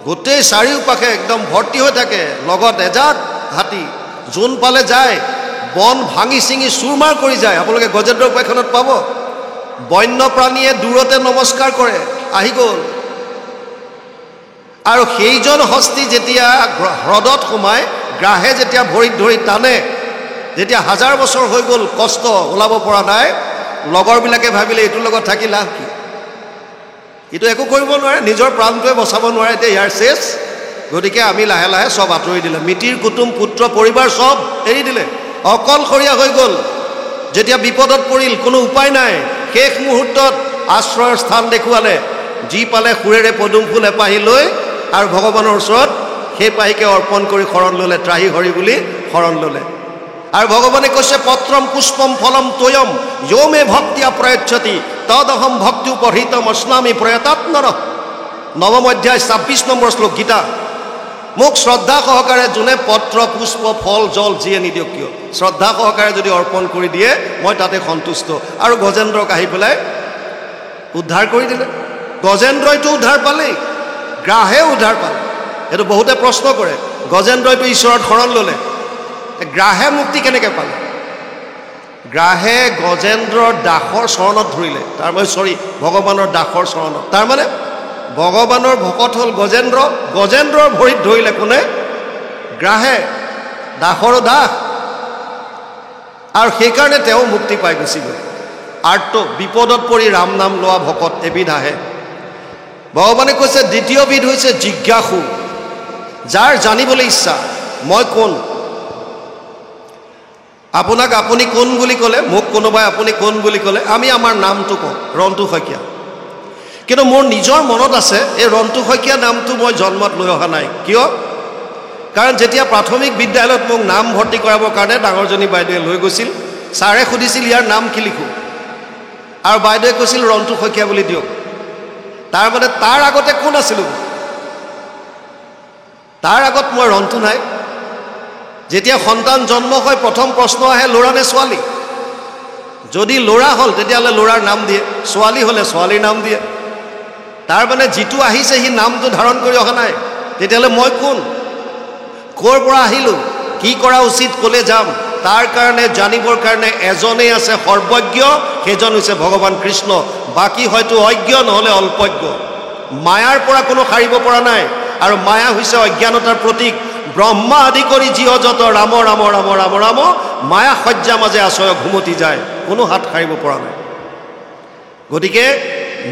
গোটেই চাৰিওপাশে একদম ভৰ্তি হৈ থাকে, লগত এজাক হাতী, যোন পালে যায়, বন ভাঙি চিঙি চুৰমাৰ কৰি যায়। আপোনালোকে গজেন্দ্ৰ উপাখ্যানত পাব। বন্যপ্ৰাণীয়ে দূৰতে নমস্কাৰ কৰে, আহি গ'ল। আৰু সেইজন হস্তি যেতিয়া হ্ৰদত সোমাই গ্ৰাহে যেতিয়া ভৰিত ধৰি টানে, যেতিয়া 1000 বছৰ হৈ গ'ল কষ্ট ওলাব পৰা নাই, লগৰবিলাকে ভাবিলে এইটোৰ লগত থাকি লাভ কি, এইটো একো কৰিব নোৱাৰে, নিজৰ প্ৰাণটোৱে বচাব নোৱাৰে, এতিয়া ইয়াৰ শেষ। গতিকে আমি লাহে লাহে চব আঁতৰি দিলে, মিতিৰ কুটুম পুত্ৰ পৰিবাৰ চব এৰি দিলে, অকলশৰীয়া হৈ গ'ল। যেতিয়া বিপদত পৰিল, কোনো উপায় নাই, শেষ মুহূৰ্তত আশ্ৰয়ৰ স্থান দেখুৱালে, যি পালে সুৰেৰে পদুম ফুল এপাহি লৈ আৰু ভগৱানৰ ওচৰত সেই পাহিকে অৰ্পণ কৰি শৰণ ল'লে, ত্ৰাহি হৰি বুলি শৰণ ল'লে। আৰু ভগৱানে কৈছে পত্ৰম পুষ্পম ফলম তয়ম য়ো মে ভক্তিয়া প্ৰয়চ্ছতি তদহম ভক্তি উপহৃতম অস্নামি প্ৰয়তাত্মৰ। 9ম অধ্যায় 26 নম্বৰ শ্লোক গীতা। মোক শ্ৰদ্ধা সহকাৰে যোনে পত্ৰ পুষ্প ফল জল যিয়ে নিদিয়ক কিয়, শ্ৰদ্ধা সহকাৰে যদি অৰ্পণ কৰি দিয়ে মই তাতে সন্তুষ্ট। আৰু গজেন্দ্ৰক আহি পেলাই উদ্ধাৰ কৰি দিলে। গজেন্দ্ৰইতো উদ্ধাৰ পালেই, গ্ৰাহে উদ্ধাৰ পালে। এইটো বহুতে প্ৰশ্ন কৰে, গজেন্দ্ৰইতো ঈশ্বৰৰ শৰণ ল'লে, গ্ৰাহে মুক্তি কেনেকৈ পালে? গ্ৰাহে গজেন্দ্ৰৰ দাসৰ চৰণত ধৰিলে, ভগৱানৰ দাসৰ চৰণত। তাৰমানে ভগৱানৰ ভকত হ'ল গজেন্দ্ৰ, গজেন্দ্ৰৰ ভৰিত ধৰিলে কোনে? গ্ৰাহে, দাসৰো দাস। আৰু সেইকাৰণে তেওঁ মুক্তি পাই গুচি গ'ল। আৰ্ত বিপদত পৰি ৰাম নাম লোৱা ভকত এবিধ আহে। ভগৱানে কৈছে দ্বিতীয়বিধ হৈছে জিজ্ঞাসু, যাৰ জানিবলৈ ইচ্ছা মই কোন। আপোনাক আপুনি কোন বুলি ক'লে, মোক কোনোবাই আপুনি কোন বুলি ক'লে আমি আমাৰ নামটো কওঁ, ৰন্তু শইকীয়া। কিন্তু মোৰ নিজৰ মনত আছে এই ৰন্তু শইকীয়া নামটো মই জন্মত লৈ অহা নাই। কিয়? কাৰণ যেতিয়া প্ৰাথমিক বিদ্যালয়ত মোক নাম ভৰ্তি কৰাবৰ কাৰণে ডাঙৰজনী বাইদেৱে লৈ গৈছিল, ছাৰে সুধিছিল ইয়াৰ নাম কি লিখোঁ, আৰু বাইদেৱে কৈছিল ৰন্তু শইকীয়া বুলি দিয়ক। তাৰমানে তাৰ আগতে কোন আছিলোঁ? তাৰ আগত মই ৰন্তু নাই। যেতিয়া সন্তান জন্ম হয় প্ৰথম প্ৰশ্ন আহে ল'ৰা নে ছোৱালী। যদি ল'ৰা হ'ল তেতিয়াহ'লে ল'ৰাৰ নাম দিয়ে, ছোৱালী হ'লে ছোৱালীৰ নাম দিয়ে। তাৰমানে যিটো আহিছে সি নামটো ধাৰণ কৰি অহা নাই। তেতিয়াহ'লে মই কোন, ক'ৰ পৰা আহিলোঁ, কি কৰা উচিত, ক'লে যাম, তাৰ কাৰণে জানিবৰ কাৰণে এজনেই আছে সৰ্বজ্ঞ, সেইজন হৈছে ভগৱান কৃষ্ণ। বাকী হয়তো অজ্ঞ নহ'লে অল্পজ্ঞ। মায়াৰ পৰা কোনো সাৰিব পৰা নাই, আৰু মায়া হৈছে অজ্ঞানতাৰ প্ৰতীক। ব্ৰহ্মা আদি কৰি জীৱ যত ৰাম ৰাম ৰাম ৰাম ৰাম, মায়া সজ্জা মাজে আশ্ৰয় ঘুমতি যায়, কোনো হাত সাৰিব পৰা নাই। গতিকে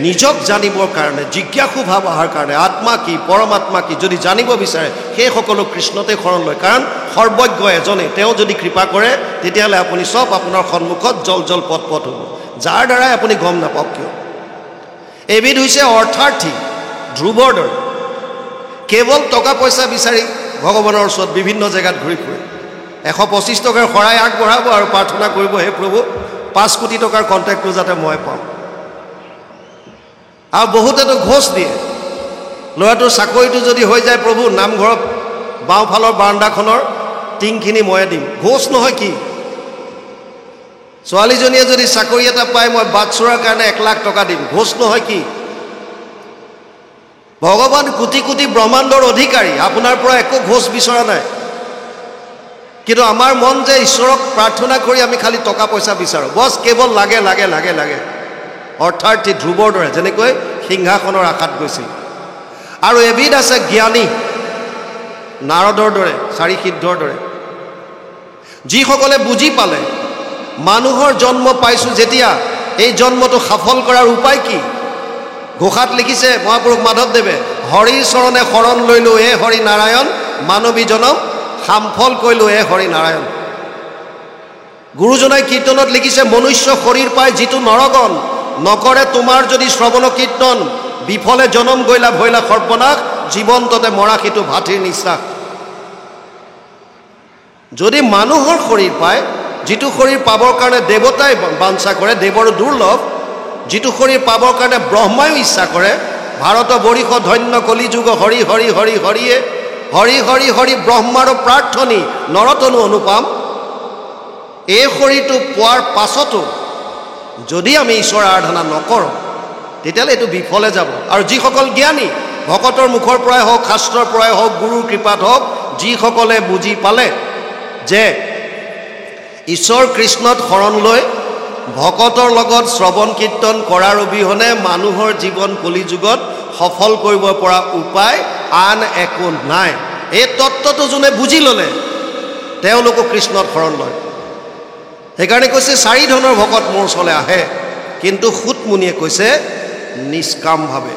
নিজক জানিবৰ কাৰণে, জিজ্ঞাসু ভাৱ অহাৰ কাৰণে, আত্মা কি পৰমাত্মা কি যদি জানিব বিচাৰে সেই সকলো কৃষ্ণতে শৰণ লয়। কাৰণ সৰ্বজ্ঞ এজনেই, তেওঁ যদি কৃপা কৰে তেতিয়াহ'লে আপুনি চব আপোনাৰ সন্মুখত জল জল পট পট হ'ব, যাৰ দ্বাৰাই আপুনি গম নাপাওক কিয়। এবিধ হৈছে অৰ্থাৰ্থী, ধ্ৰুৱৰ দৰে, কেৱল টকা পইচা বিচাৰি ভগৱানৰ ওচৰত বিভিন্ন জেগাত ঘূৰি ফুৰে। 125 টকাৰ শৰাই আগবঢ়াব আৰু প্ৰাৰ্থনা কৰিব, হে প্ৰভু 5 কোটি টকাৰ কণ্টেক্টটো যাতে মই পাওঁ। আৰু বহুতেতো ঘোচ দিয়ে, ল'ৰাটোৰ চাকৰিটো যদি হৈ যায় প্ৰভু নামঘৰত বাওঁফালৰ বাৰাণ্ডাখনৰ টিংখিনি ময়ে দিম। ঘোচ নহয় কি? ছোৱালীজনীয়ে যদি চাকৰি এটা পায় মই বাটচৰাৰ কাৰণে 1 লাখ টকা দিম। ঘোচ নহয় কি? ভগৱান কোটি কোটি ব্ৰহ্মাণ্ডৰ অধিকাৰী, আপোনাৰ পৰা একো ঘোচ বিচৰা নাই। কিন্তু আমাৰ মন যে ঈশ্বৰক প্ৰাৰ্থনা কৰি আমি খালি টকা পইচা বিচাৰোঁ, বছ কেৱল লাগে লাগে লাগে লাগে। অৰ্থাৰ্থী ধ্ৰুৱৰ দৰে, যেনেকৈ সিংহাসনৰ আশাত গৈছিল। আৰু এবিধ আছে জ্ঞানী, নাৰদৰ দৰে, 4 সিদ্ধৰ দৰে, যিসকলে বুজি পালে মানুহৰ জন্ম পাইছোঁ যেতিয়া এই জন্মটো সফল কৰাৰ উপায় কি। ঘোষাত লিখিছে মহাপুৰুষ মাধৱদেৱে, হৰিৰ চৰণে শৰণ লৈলো হে হৰি নাৰায়ণ, মানৱী জনম সামফল কৈলো হে হৰি নাৰায়ণ। গুৰুজনাই কীৰ্তনত লিখিছে, মনুষ্য শৰীৰ পাই যিটো নৰগণ, নকৰে তোমাৰ যদি শ্ৰৱণ কীৰ্তন, বিফলে জনম গৈলা ভৈলা সৰ্বনাশ, জীৱন্ততে মৰা সিটো ভাতৃৰ নিশ্বাস। যদি মানুহৰ শৰীৰ পায়, যিটো শৰীৰ পাবৰ কাৰণে দেৱতাই বাঞ্ছা কৰে, দেৱৰো দুৰ্লভ, যিটো শৰীৰ পাবৰ কাৰণে ব্ৰহ্মায়ো ইচ্ছা কৰে, ভাৰত বৰিষ ধন্য কলিযুগ হৰি হৰি হৰি হৰিয়ে, হৰি হৰি হৰি ব্ৰহ্মাৰো প্ৰাৰ্থনী নৰতনু অনুপাম। এই শৰীৰটো পোৱাৰ পাছতো যদি আমি ঈশ্বৰ আৰাধনা নকৰোঁ তেতিয়াহ'লে এইটো বিফলে যাব। আৰু যিসকল জ্ঞানী, ভকতৰ মুখৰ পৰাই হওক, শাস্ত্ৰৰ পৰাই হওক, গুৰুৰ কৃপাত হওক, যিসকলে বুজি পালে যে ঈশ্বৰ কৃষ্ণত শৰণ লৈ ভকতৰ লগত শ্ৰৱণ কীৰ্তন কৰাৰ অবিহনে মানুহৰ জীৱন কলিযুগত সফল কৰিব পৰা উপায় আন একো নাই, এই তত্ত্বটো যোনে বুজি ল'লে তেওঁলোকো কৃষ্ণৰ শৰণ লয়। সেইকাৰণে কৈছে চাৰি ধৰণৰ ভকত মোৰ ওচৰলৈ আহে, কিন্তু সুত মুনিয়ে কৈছে নিষ্কামভাৱে।